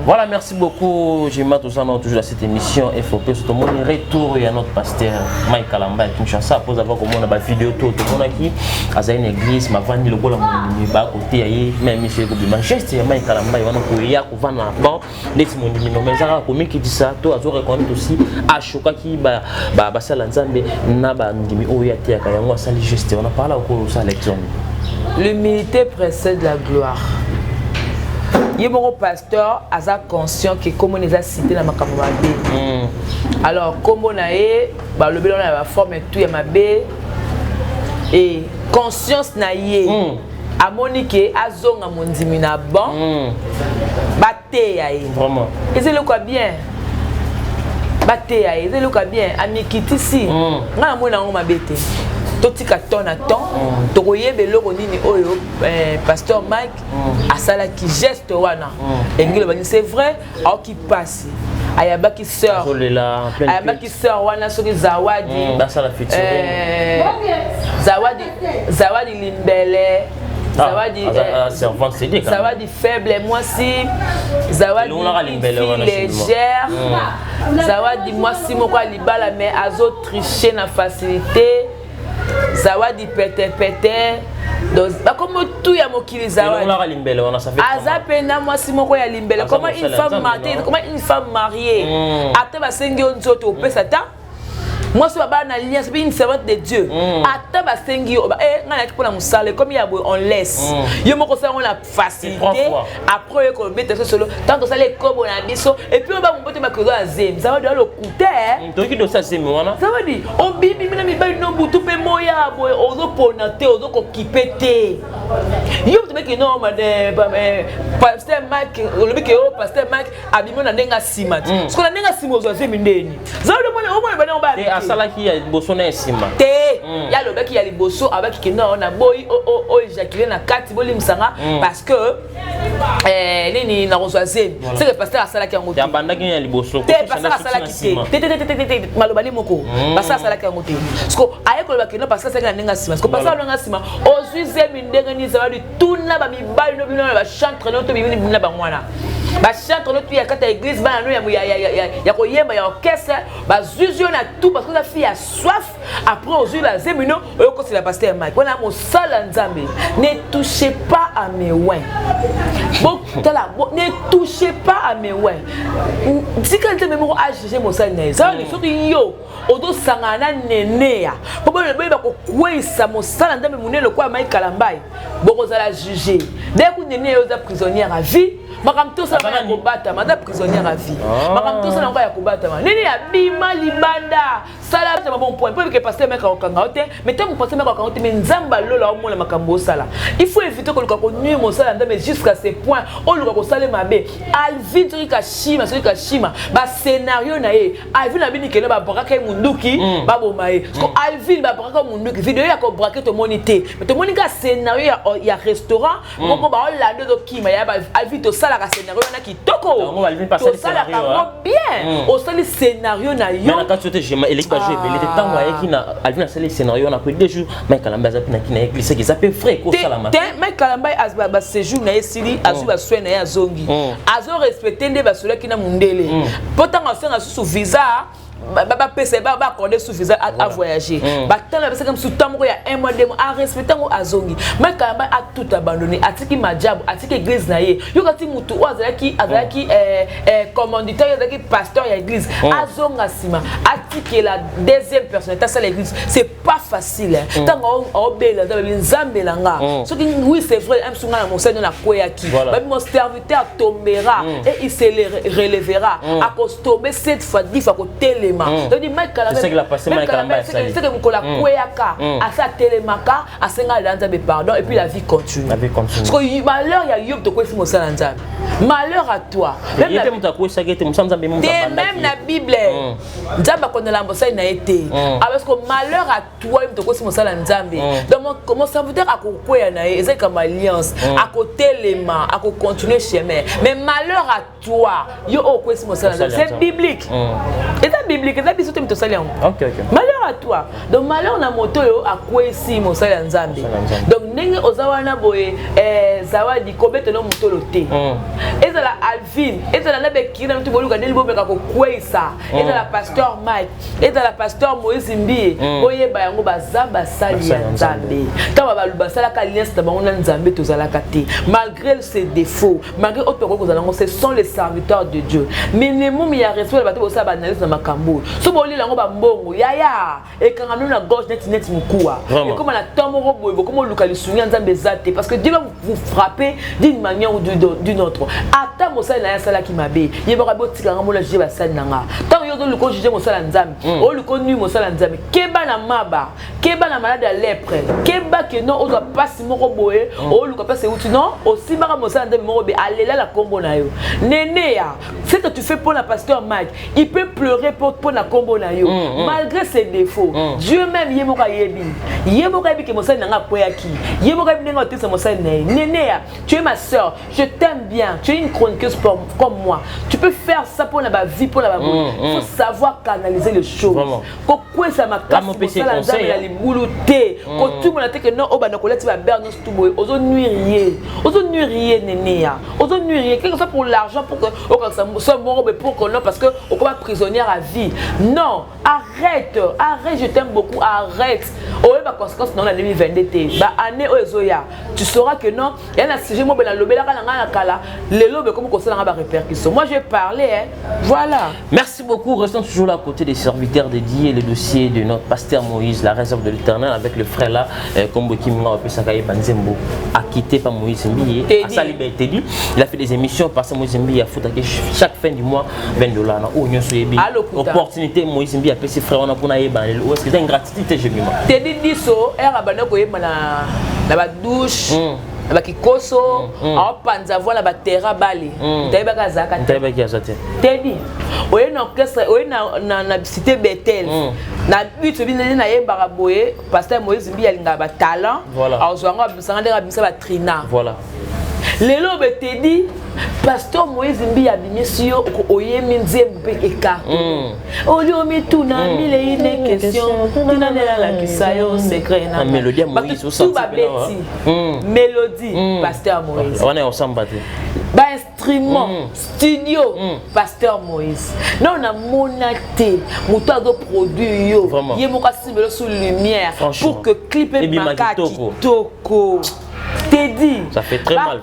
Voilà, merci beaucoup. Jemima, tout ça, toujours à cette émission. Il faut que tout le monde retourne à notre pasteur Mike Kalamba et Kinshasa. Pour avoir comment on a vidéo tout le monde qui a une église, ma vanille le bol à côté, même monsieur Manchester, Mike Kalamba, il va nous courir, il va nous apprendre. Les timonimes, mais ça a commis qui dit ça, toi, tu as reconnu aussi à Choka qui va passer à l'ensemble, n'a pas dit, oh, il y a des gens qui ont juste, on a parlé au cours de sa lecture. L'humilité précède la gloire. Il y a mon pasteur a conscient que comme on les a cités dans ma camarade. Alors comme on a le bilan de la forme et tout y a ma bé et conscience na yé à Monique à zone à mon dimina bon baté aïe vraiment et c'est le quoi bien baté aïe c'est le quoi bien ami quitte ici na moi na on m'a bêté totika ton à temps tokoye beloko nini oyo pasteur Mike asala ki geste wana engile bani c'est vrai au qui passe ayaba qui sœur ayaba qui sœur wana soki zawadi basala featuring zawadi limbele zawadi servante CD zawadi faible moi si zawadi légère zawadi moi si moko libala mais azo tricher na facilité zawadi pete donc comme tout ya mokili zawadi azapenda moi si moko ya limbele comment une femme mariée ata basengi nzoto opesa ta moi si baba na lien c'est une servante de Dieu ata basengi ngana ki pona musale comme ya on laisse yo moko ça on la facilité après ko beta solo tant que ça les kobo na biso et puis on va monter ma kozo azem ça va le coûter to ki do ça zem wana ça va dire on bibi mina mi ba no butu pe moya boy ozo ponate ozo ko kipete yo to make no madame pasteur Mike le mec o pasteur Mike abimo na ndenga simat parce que na ndenga simo ozo azem ndeni ça va le mona ba ba asalaki ya liboso na esima te ya lobaki ya liboso abaki ke non na boy o éjaculer na kati bolimsanga parce que nini na rozazem c'est le pasteur asalaki yango ya bandaki ya liboso te pasteur asalaki te malobali moko pasteur asalaki yango te parce que ayeko lobaki no pasteur asalaki na ndenga sima parce que pasteur ndenga sima ozuze mindenge ni zawadi tuna ba mibali no bino ba chantre no to bibini bina ba mwana ba chantre no tu ya kata église ba no ya koyemba ya orchestre ba zuzio na tout parce que la fille a soif après aujourd'hui la zemino oko c'est la pasteur Mike on a mon sala nzambe ne touchez pas à mes ouins bon ne touchez pas à mes ouins si quand même mo a juger mon sala ne ça les surtout yo odo sangana nene ya po bo le ba ko kwesa mo sala nzambe munelo kwa Mike Kalambai boko za la juger dès que nene yo za prisonnière à vie makamto sa na kobata mata prisonnière à vie makamto sa na ya kobata nene ya bima libanda sala c'est bon point pour que pasteur mec okanga ote mais tant que pasteur mec okanga ote mais nzamba lola omona makambo sala il faut éviter que le kokonu mo sala ndame jusqu'à ce point on le ko sala mabe alvin to ka shima ba scénario na ye alvin na bini kele ba braka munduki ba bomae ko alvin ba braka munduki vidéo ya ko braka to monité mais to monika scénario ya restaurant ko ba olando do kima ya ba alvin to sala tosala ka scénario na kitoko on va pas ça scénario bien au sali scénario na yo na ka sote je il est pas joué il était temps ouais qui na alvin sali scénario na ko deux jours mais kalamba za pina ki na église qui ça peut frais ko sala ma mais kalamba ba séjour na esili azu ba soin na ya zongi azo respecter nde ba sola ki na mundele potanga senga sous visa PC ba accordé sous visa à voyager batala parce que sous temps il y a un mois 2 mois à respecter ngo azongi mais quand même a tout abandonné atiki majabu atiki église na ye yo kati mutu azalaki commanditaire azalaki pasteur ya église azonga sima atiki la deuxième personne ta l'église c'est pas facile tant on bela dans nzambe langa ce qui oui c'est vrai un sunga na monseigneur na koyaki même mon serviteur tombera et il se relèvera à cause tomber cette fois 10 fois côté donc c'est que la passé c'est que mon la koyaka à sa télémaka à senga lanzabe pardon et puis la vie continue parce que malheur ya yob to kwesi mosala nzambe malheur à toi même la Bible nzamba konela mosala na été parce que malheur à toi to kwesi mosala nzambe donc mon serviteur a kokoya na eza comme alliance à côté les mains à continuer chemin mais malheur à toi yo o kwesi mosala nzambe c'est biblique et ça biblique et ça biso te mtosali yango malheur à toi donc malheur na moto yo akwesi mosala nzambe donc ndenge ozawana boye zawadi kobeto no moto lote ezala Alvin ezala na bekira mtu boluka ndeli bomeka ko kwesa ezala pasteur Mike ezala pasteur Moïse Mbie boyeba yango bazaba sali ya nzambe kama baluba sala ka lien sta bango na nzambe tozala kate malgré ses défauts malgré autre ko kozala ce sont les serviteurs de Dieu minimum ya respect bato bosa banalise na makambo so boli lango ba mbongo yaya et quand on a gauche net mukua et comme la tombe boye comme luka lisunya nzambe zate parce que Dieu va vous frapper d'une manière ou d'une autre ata mosala na sala ki mabe yeba botika ngamo la jiba sala nanga tant yo do luko juger mosala nzambe o luko nu mosala nzambe keba na maba keba na malade à lèpre keba que non on doit passer moko boye o luka passer outi non aussi baka mosala nzambe moko be alela la kombo na yo nene ya ce que tu fais pour la pasteur Mike il peut pleurer pour la combo na yo malgré ses défauts Dieu même yemoka yebi que mosala nanga poyaki yemoka yebi nga otesa mosala na nene ya tu es ma sœur je t'aime bien tu es une chroniqueuse comme moi tu peux faire ça pour la vie pour la bonne il faut savoir canaliser les choses ko kwesa makasi mosala nzambe ya libulu te ko tout mon que non obana kolati ba bernos tout boy ozo nuire nene ya ozo nuire quelque chose pour l'argent pour que ça morobe pour que non parce que on comme prisonnière à vie non arrête je t'aime beaucoup arrête oye ba conséquence non la 2022 ba année ozoya tu sauras que non il y a un sujet mo bela lobela kana na kala le lobe comme conseil na ba répercussion moi je vais parler voilà merci beaucoup restons toujours là à côté des serviteurs dédiés le dossier de notre pasteur Moïse la réserve de l'Éternel avec le frère là Kombo Kimwa Pesakaye Banzembo acquitté par Moïse Mbie à sa liberté dit il a fait des émissions parce que Moïse Mbie a foutu chaque fin du mois $20 na oignon soyebi opportunité Moïse Mbie a fait ses frères on a pour naïe ban ou est-ce que c'est une gratitude je me te dit diso era bana ko yema na ba douche ba kikoso a panza voilà ba terra bali tayeba kazaka tayeba kazate te dit oye na orchestre oye na cité Bethel na but bina na yeba boye pasteur Moïse Mbie alinga ba talent a ozwanga bisanga de bisa ba trina voilà lelo be te dit pasteur Moïse Mbie a bimé sur oyemi nzembe eka oliomi tuna mille une question tuna la kisayo secret na mélodie Moïse au sens mélodie pasteur Moïse on est ensemble battu ba instrument studio pasteur Moïse non na monaté moto azo produit yo yemoka simbelo sous lumière pour que clip et makaki toko t'es dit ça fait très mal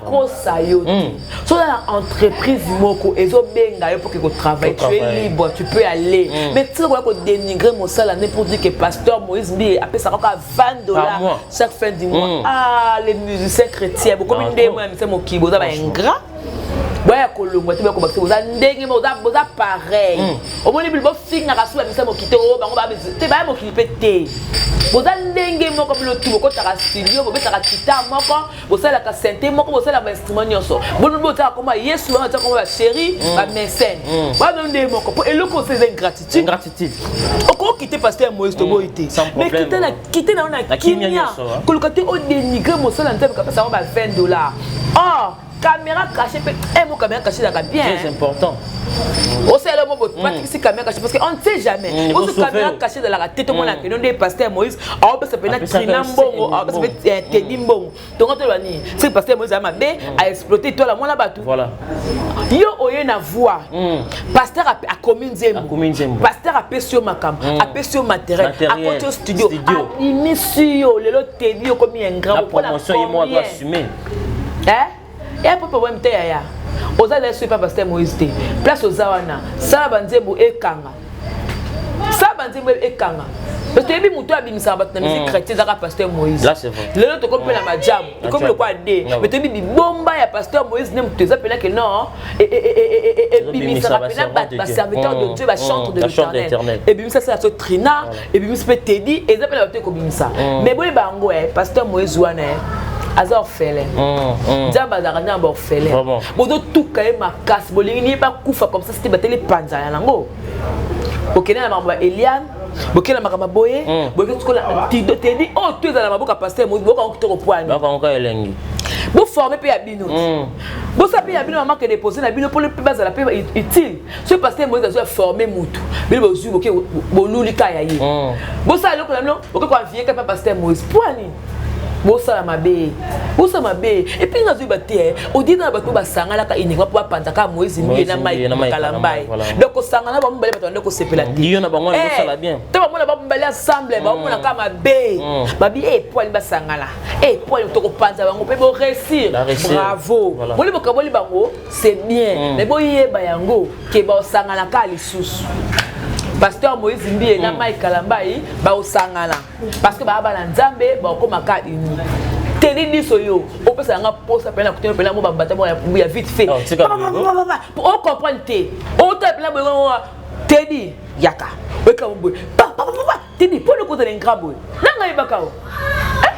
so dans l'entreprise moko ezo benga yo pour que tu travailles tu es libre tu peux aller mais tu vois que dénigrer mon salaire pour dire que pasteur Moïse Mbie appelle ça encore $20 chaque fin du mois les musiciens chrétiens beaucoup de moi c'est mon kibo ça va ingrat boya kolongwa te bako bakse boza ndenge boza pareil omoni bilbo finga kasu ba misa mokite o bango ba te ba mokite te boza ndenge moko bilo tubo ko taka studio bo betaka guitar moko bosala ka synthé moko bosala ba instrument nyonso bono bota koma Yesu ba ta koma ba chéri ba mécène ba ndenge moko po eloko c'est gratitude oko quitter pasteur Moïse to boité mais quitter na kimia kolokate o dénigrer mosala nzambe ka pesa ba $20 oh caméra cachée mon caméra cachée là bien très important. Aussi le mot Patrick caméra cachée parce qu'on ne sait jamais aussi caméra cachée de la tête au monde que non des pasteur Moïse on peut s'appeler Trinambongo on peut s'appeler Teddy Mbongo donc on te va dire c'est pasteur Moïse a mabé a exploité toi la moi là-bas tout voilà yo oye na voix pasteur a commis Nzembo pasteur a pêché makam a pêché matériel a côté studio a initio le lot Teddy comme un grand promotion et moi doit assumer et après pour me ya oza la super pasteur Moïse té place aux awana ça banzembo ekanga ça banzembo ekanga parce que ebi muto abimisa ba na musique chrétienne za pasteur Moïse là c'est vrai le lot to comme la majam comme le quoi dé mais tu bi bomba ya pasteur Moïse nem tu ça pena que non et bimisa ba pena ba serviteur de Dieu ba chantre de l'Éternel et bimisa ça so Trina et bimisa peut Teddy et ça pena to ko bimisa mais boy bango pasteur Moïse wana azor fele diamba za kana ba fele bodo tout quand même casse bolingi pas kufa comme ça c'était bateli panza ya nango okena na mamba Eliane bokela makama boye bokela tukola tido Teddy oh tu za na maboka pasteur Moïse boka okito ko poani boka onka elengi bo former pe ya bino bo sa pe ya bino maman que déposer na bino pour le base la pe utile ce pasteur Moïse a former mutu bino bozu boke bolulika ya yi bo sa lokolo no boke ko envier ka pasteur Moïse poani Bosa mabe et puis nazo baté au dit na bato basangala ka iningwa po panta ka Moïse mbi na mai kalambai donc osangala ba mbale bato ndeko sepela diyo na bango bosa la bien to ba mona ba mbale ensemble ba mona ka mabe babi poil basangala poil to ko panza bango pe bo réussir bravo boli bokaboli bango c'est bien mais boye ba yango ke ba osangala ka lisusu pasteur Moïse Mbi na mai kalambai ba osangala parce que ba ba nzambe ba ko maka uni Teddy diso yo o pesa nga posa pena kutena pena mo ba bata mo ya vite fait pour comprendre te o ta pena bo Teddy yaka weka mo Teddy pour le côté d'un grabo nanga yebaka o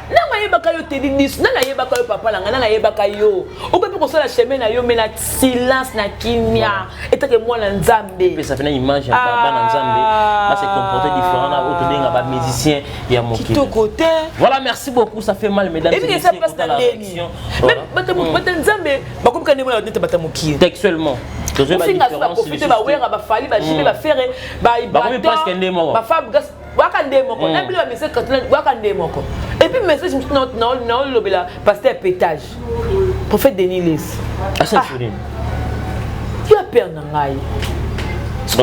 nanga yebaka yo Teddy diso nanga yebaka yo papa langa nanga yebaka yo o peut ko sala chemin na yo mais na silence na kimia et que moi na nzambe ça fait une image ya baba na nzambe ba se comporter différent na auto benga ba musicien ya moki to côté voilà merci beaucoup ça fait mal mesdames et messieurs pour la réaction même bata nzambe ba comme kanemo na nete bata moki textuellement je vais ba différence sur ba wera ba fali ba jibe ba faire ba presque ndemo ba fabgas wakande moko na bilo message katana wakande moko et puis message non lobela pasteur pétage prophète Denis Les tu as peur nangai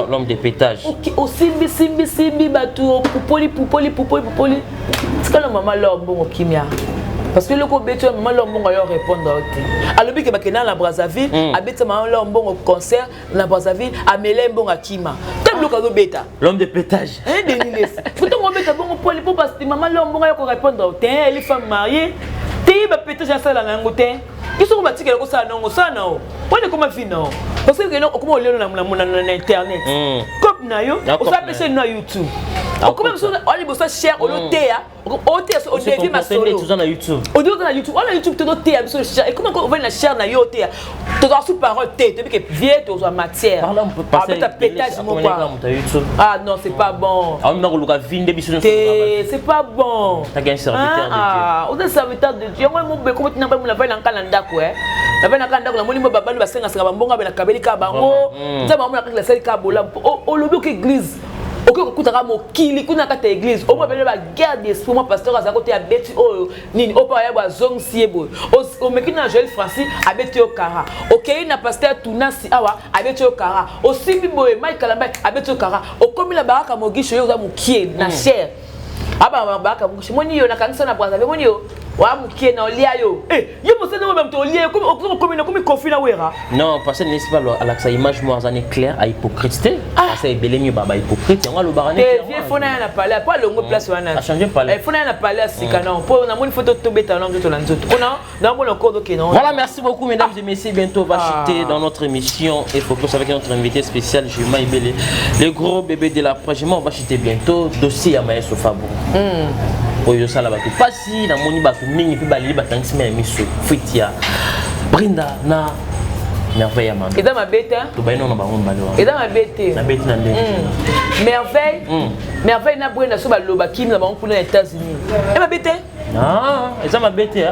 l'homme de pétage OK au simbi batu popoli c'est quand maman lombo kimia parce que le ko beto maman lombo yo répondre à alobi ke bakena na Brazzaville abeta maman lombo au concert na Brazzaville amele mbongo akima tablo ka zo beta l'homme de pétage Denis Les faut to beta bongo poli pour parce que maman lombo yo ko répondre elle est femme mariée te ba pétage à ça la ngote ils sont bâtis quelque chose ça non on est comme vino parce que non comment on le na internet comme na yo on s'appelle na YouTube comme ça on est besoin cher au lotea au tea au début ma solo tout ça na YouTube au début na YouTube on a YouTube tout tea besoin cher et comment on va na cher na yo tea tu dois sous parole tea depuis que vieux tu as matière parler on peut passer ta pétage mon quoi ah non c'est pas bon on a le vinde biso c'est pas bon tu as gagné serviteur de Dieu ah on est serviteur de Dieu moi mon comment tu n'as pas la veille en calendar quoi la veille en calendar la moni baba ba senga senga mbonga na kabeli ka bango nzamba mo na kila sel ka bola o lobi que église OK kokutaka mokili kuna kata église o mo bele ba guerre d'esprit moi pasteur azako te abeti o nini o pa ya ba zong siebo o mekina Joël Francis abeti o kara OK na pasteur Tunasi awa abeti o kara o simbi boye Mike Kalamba abeti o kara o komila baraka mogisho yo za mukie na cher aba baraka mogisho moni yo na kanisa na Brazzaville moni yo wa mukie na olia yo yo mo se no même to olia comme confina wera non parce que n'est pas à image moi en clair à hypocrite parce que belenyo baba hypocrite on va le barane vieux fona na parler pas le place wana a changé parler fona na parler sikana pour na moni photo to beta na nzoto na nzoto ona na moni encore que non voilà merci beaucoup mesdames et messieurs bientôt on va chuter dans notre émission et focus avec notre invité spécial Juma Ibele le gros bébé de la prochaine on va chuter bientôt dossier à Maestro Fabo oyo sala batu pasi na moni batu mingi pe bali batangisi me miso fitia brinda na merveille mama eza mabeta to baino na bango mbalo eza mabete na beti na ndenge merveille na brinda so baloba kim na bango kuna États-Unis e mabete Ah, et ça m'a bêté.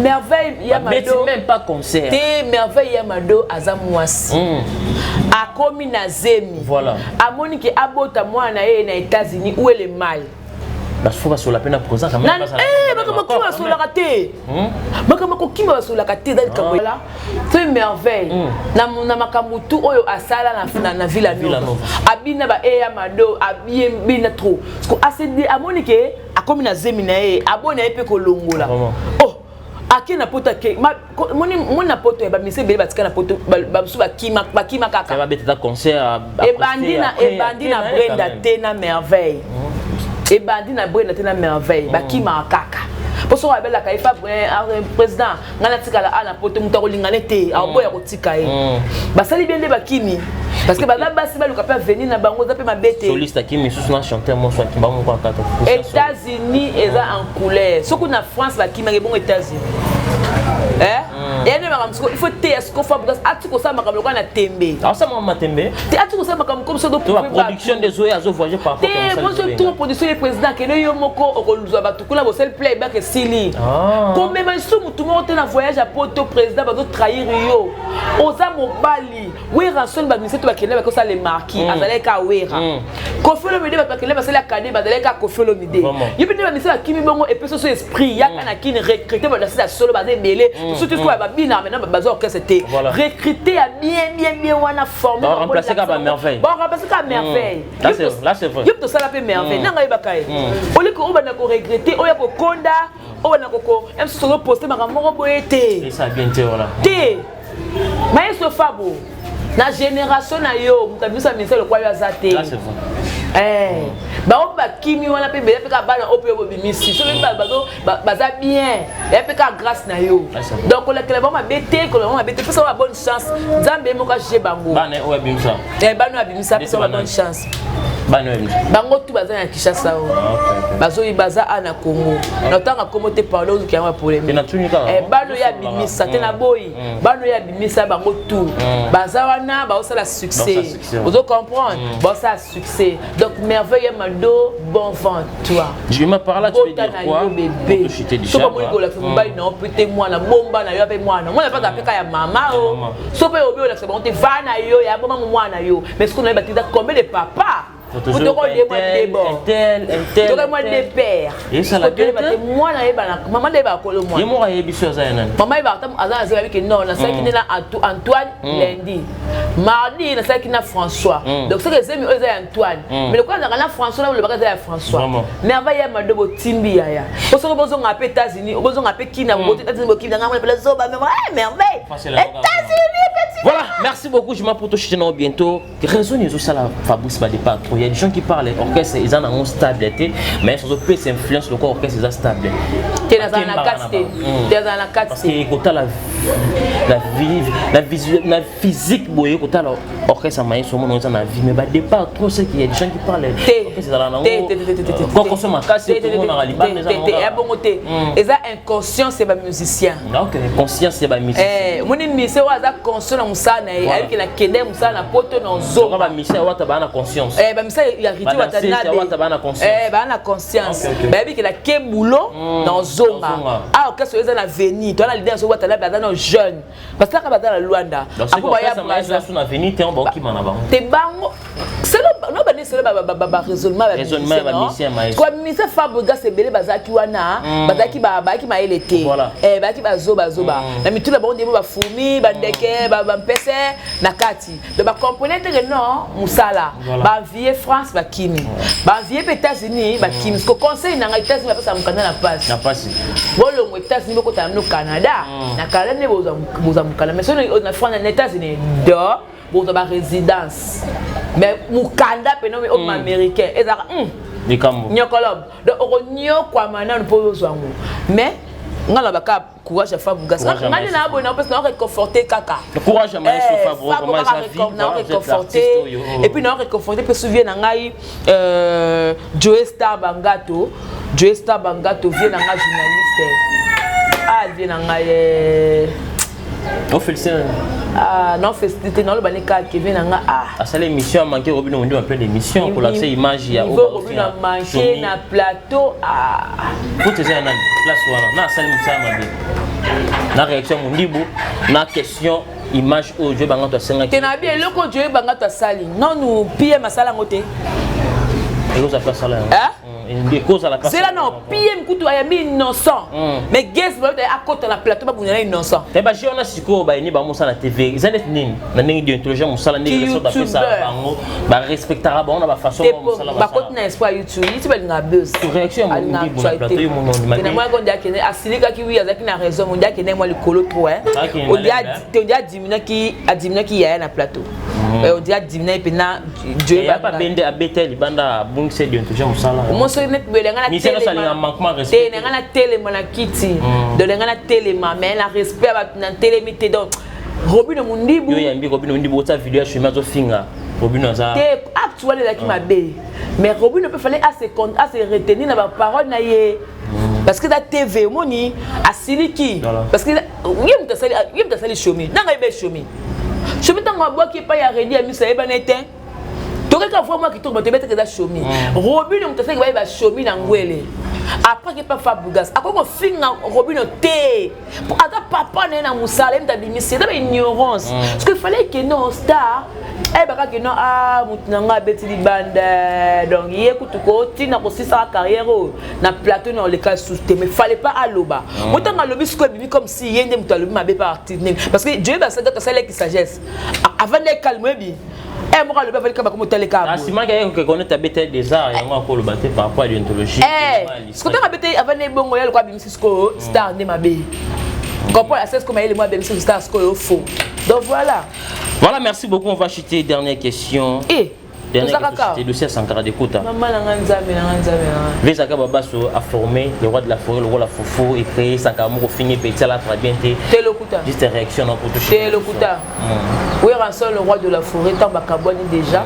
Merveille Yamado. Même pas concert. Merveille Yamado Azamouassi. A commis na Zemi. Voilà. A Monique Abota moi na États-Unis où est le mal. Parce qu'il faut sur la peine à poser quand même. C'est merveille. Na makamutu oyo asala na Villanova. Abina ba Yamado abina trop. Parce que a Monique a commis na Zemi na abona epe kolongola. Oh. Aki na poto ke mon na poto ba mise bele batika na poto ba su ba kima kaka. Ça va bêter concert. Et bandina Brenda Tena merveille. Et bandina Brenda Tena merveille. Ba kima kaka. Parce que abela ka ifa président ngana tika la na poto mutako lingane te a boya kotika e. Ba sali bien de ba kimi. Parce que bala basi ba luka pa venir na bango za pe mabete. Soliste kimi sous na chanteur mon soit kimba mon kwa kata. États-Unis eza en couleur. Soko na France ba kimi bon États-Unis. Et il faut ce qu'on fait parce que ça m'a comme na tembe. Ah ça m'a tembe. Tu ça m'a comme ça donc la production des oeufs à voyager par rapport à ça. Moi je trouve production le président que yo moko okoluza batu kuna bo seul playback et sili. Comme même si tout le monde est en voyage à Porto président ba trahir yo. Oza mobali. Oui ranson ba ministre ba kele ba ça les marquis azale ka wera. Kofolo mide ba kele ba c'est la cadet ba azale ka kofolo mide. Yo bi ba ministre kimi bongo et puis ce esprit ya kana ki recruter ba ça solo ba belé. Surtout quoi bina maintenant bazar que c'était recruter à bien wana former remplacer ka merveille. Bon remplacer ka merveille. Là c'est vrai. Yop to ça la pe merveille. Nanga ibakaye. Oli ko bana ko regretter oya ko konda oya ko même solo poster makamoko boyete. Et ça bien te voilà. Té. Maestro Fabo. Na génération na yo, mutabisa ministère le kwa yo azate. Là c'est vrai. Ba kimi wana pe bele pe ka bana ope bo bimisi so ba baza bien et pe ka grâce na yo donc le club ma bete ko ma bete pe ça bonne chance Nzambe mo ka je bango bana o bimisa bana bimisa pe ça bonne chance bana bango tu baza na Kinshasa o bazo yi baza ana Congo na tanga komo te parler aux qui a problème bano ya bimisa te na boyi bano ya bimisa bango tout baza wana ba osala succès vous comprendre bon ça succès donc merveille Mado, bon vent, toi. Je me parle là, tu veux dire quoi? Bébé. So pas moi la fait mobile non, peut-être moi na bomba na yo pe moi na. Moi na pas appeler ya maman o. So pe obi o la se bon te va na yo ya maman moi na yo. Mais ce qu'on a battu combien de papa? Vous te rendez moi des bords. Tu moi des pères. Et ça la gueule. Moi na eba maman de ba ko le moi. Ye mo ya biso za yana. Maman eba tam azan azan avec non, na ça qui na Antoine lundi. Mardi na ça qui na François. Donc c'est que c'est eux Antoine. Mais le quoi na François là le bagage ya François. Mais avant ya ma dobo timbi ya. Parce que besoin à États-Unis, besoin à Pékin na bo États-Unis qui na ngam le zoba mais merveille. États-Unis petit. Voilà, merci beaucoup, je m'apporte chez nous bientôt. Raison ils ont ça la Fabrice ba départ. Il y a des gens qui parlent orchestre, ils ont une stabilité, mais ils ont peu d'influence le corps orchestre ils stable. Tu es dans la capacité. Tu es dans la capacité. Parce que la physique boye quand la orchestre maïs sur mon dans la vie mais ba départ trop c'est qu'il y a des gens qui parlent orchestre dans la quand on consomme casse tout le monde dans la Liban mais ça est bon côté. Et ça inconscient c'est pas musicien. OK, conscience c'est pas musicien. Mon musicien wa conscient na musana avec la kende musana na poto na zo. Ba musicien wa ta na conscience. Ba musicien ya riti wa ta na conscience. Ba na conscience. Ba avec la kebulo dans zonga. Ah orchestre eza na venir. Toi la leader so wa ta la ba jeune. Parce que quand ba la Luanda. Ako ba ya braza sur na venir te on ba ki mana ba. Te bango. C'est no ba ni c'est ba raisonnement ba musicien maïs. Quoi musicien Fabrice c'est belé bazaki wana. Bazaki ba ki ma elete. Ba ki ba zoba. Na mitula ba on debo ba fumi, ba ndeke, ba mpese na kati. De ba componente que non, musala. Ba vie France ba kimi. Ba vie États-Unis ba kimi. Ce que conseil na États-Unis ba pesa mukanda na passe. Na passe. Bolo ngo États-Unis boko ta no Canada. Na Canada ne boza mukanda. Mais na France na États-Unis do boza ba résidence. Mais mukanda pe no mais américain. Ezaka nyokolob. Donc on nyokwa mana no po zwango. Mais ngala baka courage à Fabrice. Ngani na abona parce que na réconforter kaka. Courage à maître Fabrice, comment ça vit, na réconforter. Et puis na réconforter que souviens na ngai Joe Star Bangato vient na ngai journaliste. Ah vient na ngai On félicite. Ah non, félicité non le banika Kevin nga ah. Ça l'émission a manqué Robin on dit un peu l'émission pour l'accès image il y a Robin a manqué na plateau ah. Pour te dire na place wana na salle musa mabe. Na réaction mundibu na question image au jeu banga to senga. Tena bien loko jeu banga to sali. Non nous PM masala ngote. Et vous avez ça là. Des causes à la personne. C'est là non, PM Koutou a mis innocent. Mais guess what à côté de la plateau pas bonner innocent. T'es pas on a siko ba ni ba mo sala TV. Ils ont nini na nini de intelligence mo sala nini les autres ça bango ba respectera ba on a ba façon mo sala ba. Ba côté na espoir YouTube, tu vas na buzz. Réaction mo ndi bon plateau mo non ma. Tena moi gonda kene asilika ki wi azaki na raison mo ndia kene moi le colo trop hein. On dit a diminuer qui y a na plateau. On dit a diminuer pe na Dieu ba pas bende a betel banda bon c'est de intelligence mo sala. Net belengana téléma na kiti de lengana téléma mais la respect na télémité donc Robin Mundibu yo yambi Robin Mundibu ota vidéo chemin zo finga Robin za te actuel la ki mabe mais Robin peut fallait à se retenir na ba parole na ye parce que la TV moni asiliki parce que yem ta sali shomi nanga be shomi tanga bo ki pa ya ready a misa eba nete. Donc quand moi qui tombe te mettre que chomi Robin on te fait que va chomi na ngwele après que pas Fabougas après qu'on finit Robin té pour attendre papa na musala même ta bimisi c'est une ignorance parce qu'il fallait que non star eh baka que non ah mutunanga beti di bande donc écoute ko tina ko sisa carrière na plateau na le cas sous mais fallait pas aloba autant à lobby sco bibi comme si yende mutu alobi mabe parti parce que Dieu va ça doit ça qui sagesse avant de calmer bi. Eh moi le bavali kaba comme tel cas. Ah si manque que connaît ta bête des arts et moi ko le battre par rapport à l'identologie. Eh ce que tu as bête avant les bongo ya le quoi bimisi sko star ne mabe. Comprends la cesse comme elle moi bimisi star sko faux. Donc voilà. Voilà, merci beaucoup, on va chuter dernière question. Dernière question, c'était dossier Sankara d'écoute. Maman Nanganzame. Vezaka Babasso a formé le roi de la forêt, le roi de la foufou, et créé Sankara Moko fini, Petit la très bien. Télokuta. Juste réaction pour toucher. Télokuta. Oui, Ranson, le roi de la forêt, tant Bakabouani déjà.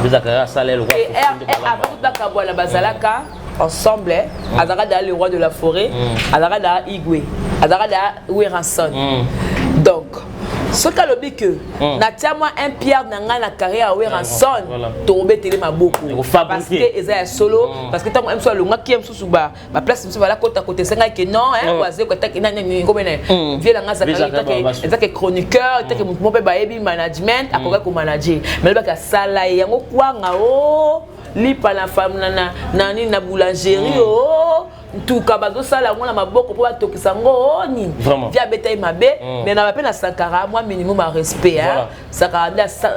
Vezaka Salé, le roi de la forêt. Et avant toute la Kabouana Bazalaka, ensemble, Azarada le roi de la forêt, Azarada Igwe, Azarada Ranson. Donc, ce qu'a le dit que Natia-moi un pierre dans la carrière à Ranson, tomber télé ma beaucoup. Parce que Eza solo, parce que tant que soit le qui aime sous bas, ma place c'est voilà côté à côté, c'est que non, hein, oisé que t'as qui n'a comme une vient dans sa carrière, t'as que chroniqueur, t'as que mon père baby management, à quoi comme manager. Mais le bac à salaire, yango quoi ngao, li pa la femme nani na boulangerie oh. Tout kabazo sala ngona maboko pour atokisa ngo ni via betaille mabe mais na peine na Sankara moi minimum à respect hein Sankara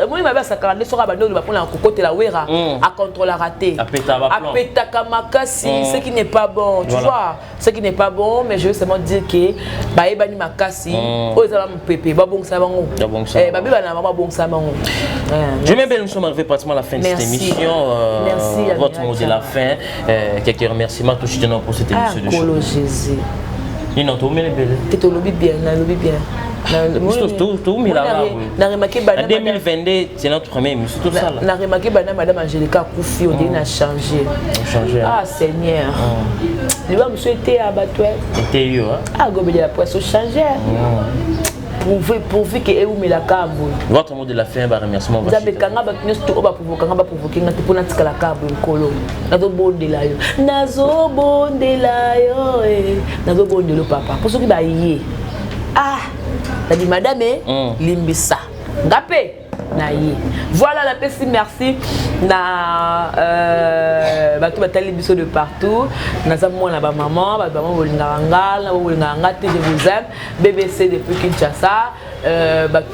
moi mabe Sankara ne sera bando ba pona kokote la wera à contrôler raté à peta kamakasi ce qui n'est pas bon tu vois ce qui n'est pas bon mais je veux seulement dire que ba ebani makasi o za ba mpépé ba bon ça bango ba be bana ba bon ça bango je m'aime bien nous sommes arrivés pratiquement à la fin de cette émission votre mot de la fin quelques remerciements tout de pour cette émission de show. Jésus. Il n'a pas mis tu te lobby bien, na lobby bien. Tout mis là. Na remarqué bana. En 2022, c'est notre première émission tout ça là. Na remarqué bana madame Angélica Koufi, on dit n'a changé. Ah Seigneur. Le va me souhaiter abattoir. Était yo hein. Ah gobeli la poisson changer. Pourvu que eu me la cabo. Votre mot de la fin va remerciement va. Zabe kanga ba kinyo sto ba provoquer ngati pona tikala cabo nkolo. Nazo bondela yo. Nazo bondela yo papa. Pour ceux qui ba yé. Ah, la dit madame limbisa. Ngapé na yé. Voilà la paix merci na bato batali biso de partout. Naza mona ba maman, ba maman bolinganga, je vous aime. BBC depuis Kinshasa.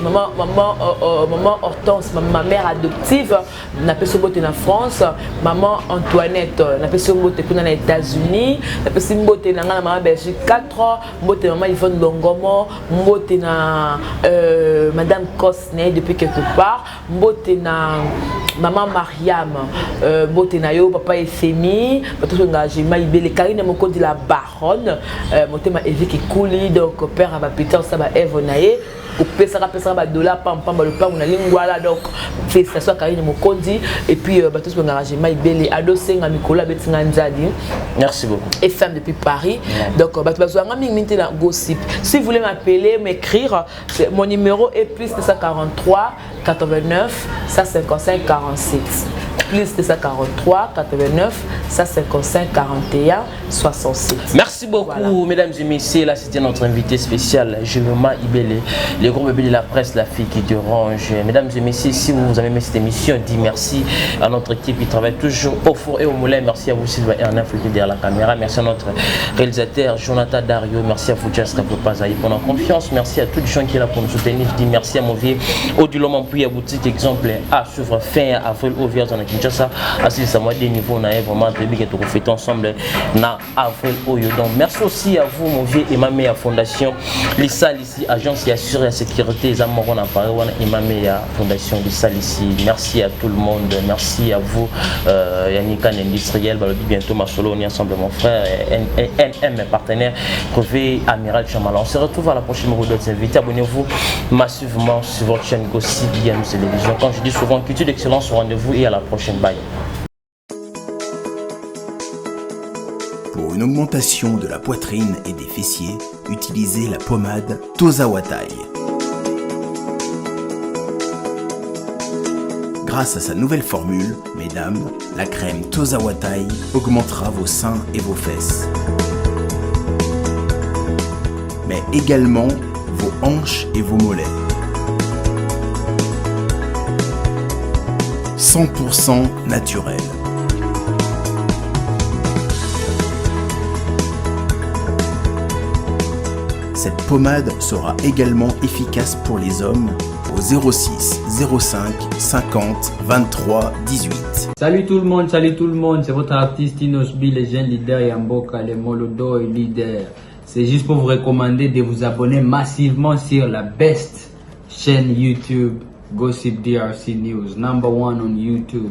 Maman Hortense, ma mère adoptive, n'a pas soboté en France. Maman Antoinette, n'a pas soboté aux États-Unis. N'a pas soboté dans la maman Belgique 4 ans. Mboté maman Yvonne Longomo. Mboté na Madame Cosney depuis quelque part. Mboté na maman Mariam. Mboté na yo papa Efemi. Bato engagé Maïbé Karine Moko de la Baronne. Mboté ma Evi qui couli donc père à ma Peter ça va Eve Naé. kopesaka ba dollar pam ba le pam na lingwala donc félicitations à Karine Mokondi et puis tous pour engagement ibele ado senga Mikola betinga nzadi. Merci beaucoup. Et femme depuis Paris. Donc bazwanga mingi na gossip. Si vous voulez m'appeler, m'écrire, mon numéro est plus 243 89 155 47. Plus 243 89 155 41 67. Merci beaucoup, voilà. Mesdames et messieurs. Là, c'était notre invité spécial, Jérôme Ibele, le groupe de la presse, la fille qui dérange. Mesdames et messieurs, si vous avez aimé cette émission, dis merci à notre équipe qui travaille toujours au four et au moulin. Merci à vous, Sylvain Ernest, derrière la caméra. Merci à notre réalisateur, Jonathan Dario. Merci à vous, Jessica Popazaï, pour notre confiance. Merci à tous les gens qui sont là pour nous soutenir. Je dis merci à mon vieux Odilom, puis à boutique exemple à suivre fin avril au vierge en Kinshasa. Ainsi, ça m'a des niveaux, on a vraiment très bien que nous faisons ensemble na avril au donc merci aussi à vous, mon vieux Imamé à Fondation Lissal ici, agence qui assure la sécurité des amours en Paris, Imamé à Fondation Lissal ici. Merci à tout le monde, merci à vous, Yannick Industriel, bientôt ma solo, on est ensemble, mon frère, NM, mes partenaires, Crevé, Amiral Chamal. On se retrouve à la prochaine numéro d'autres invités. Abonnez-vous massivement sur votre chaîne Gossip Bien Télévision. Quand je dis souvent, culture d'excellence au rendez-vous et à la prochaine. Bye. Pour une augmentation de la poitrine et des fessiers, utilisez la pommade Tozawatai. Grâce à sa nouvelle formule, mesdames, la crème Tozawatai augmentera vos seins et vos fesses. Mais également vos hanches et vos mollets. 100% naturel. Cette pommade sera également efficace pour les hommes au 06 05 50 23 18. Salut tout le monde, c'est votre artiste Inosbi, les jeunes leaders Yamboka, les Molodo et leaders. C'est juste pour vous recommander de vous abonner massivement sur la best chaîne YouTube, Gossip DRC News, #1 on YouTube.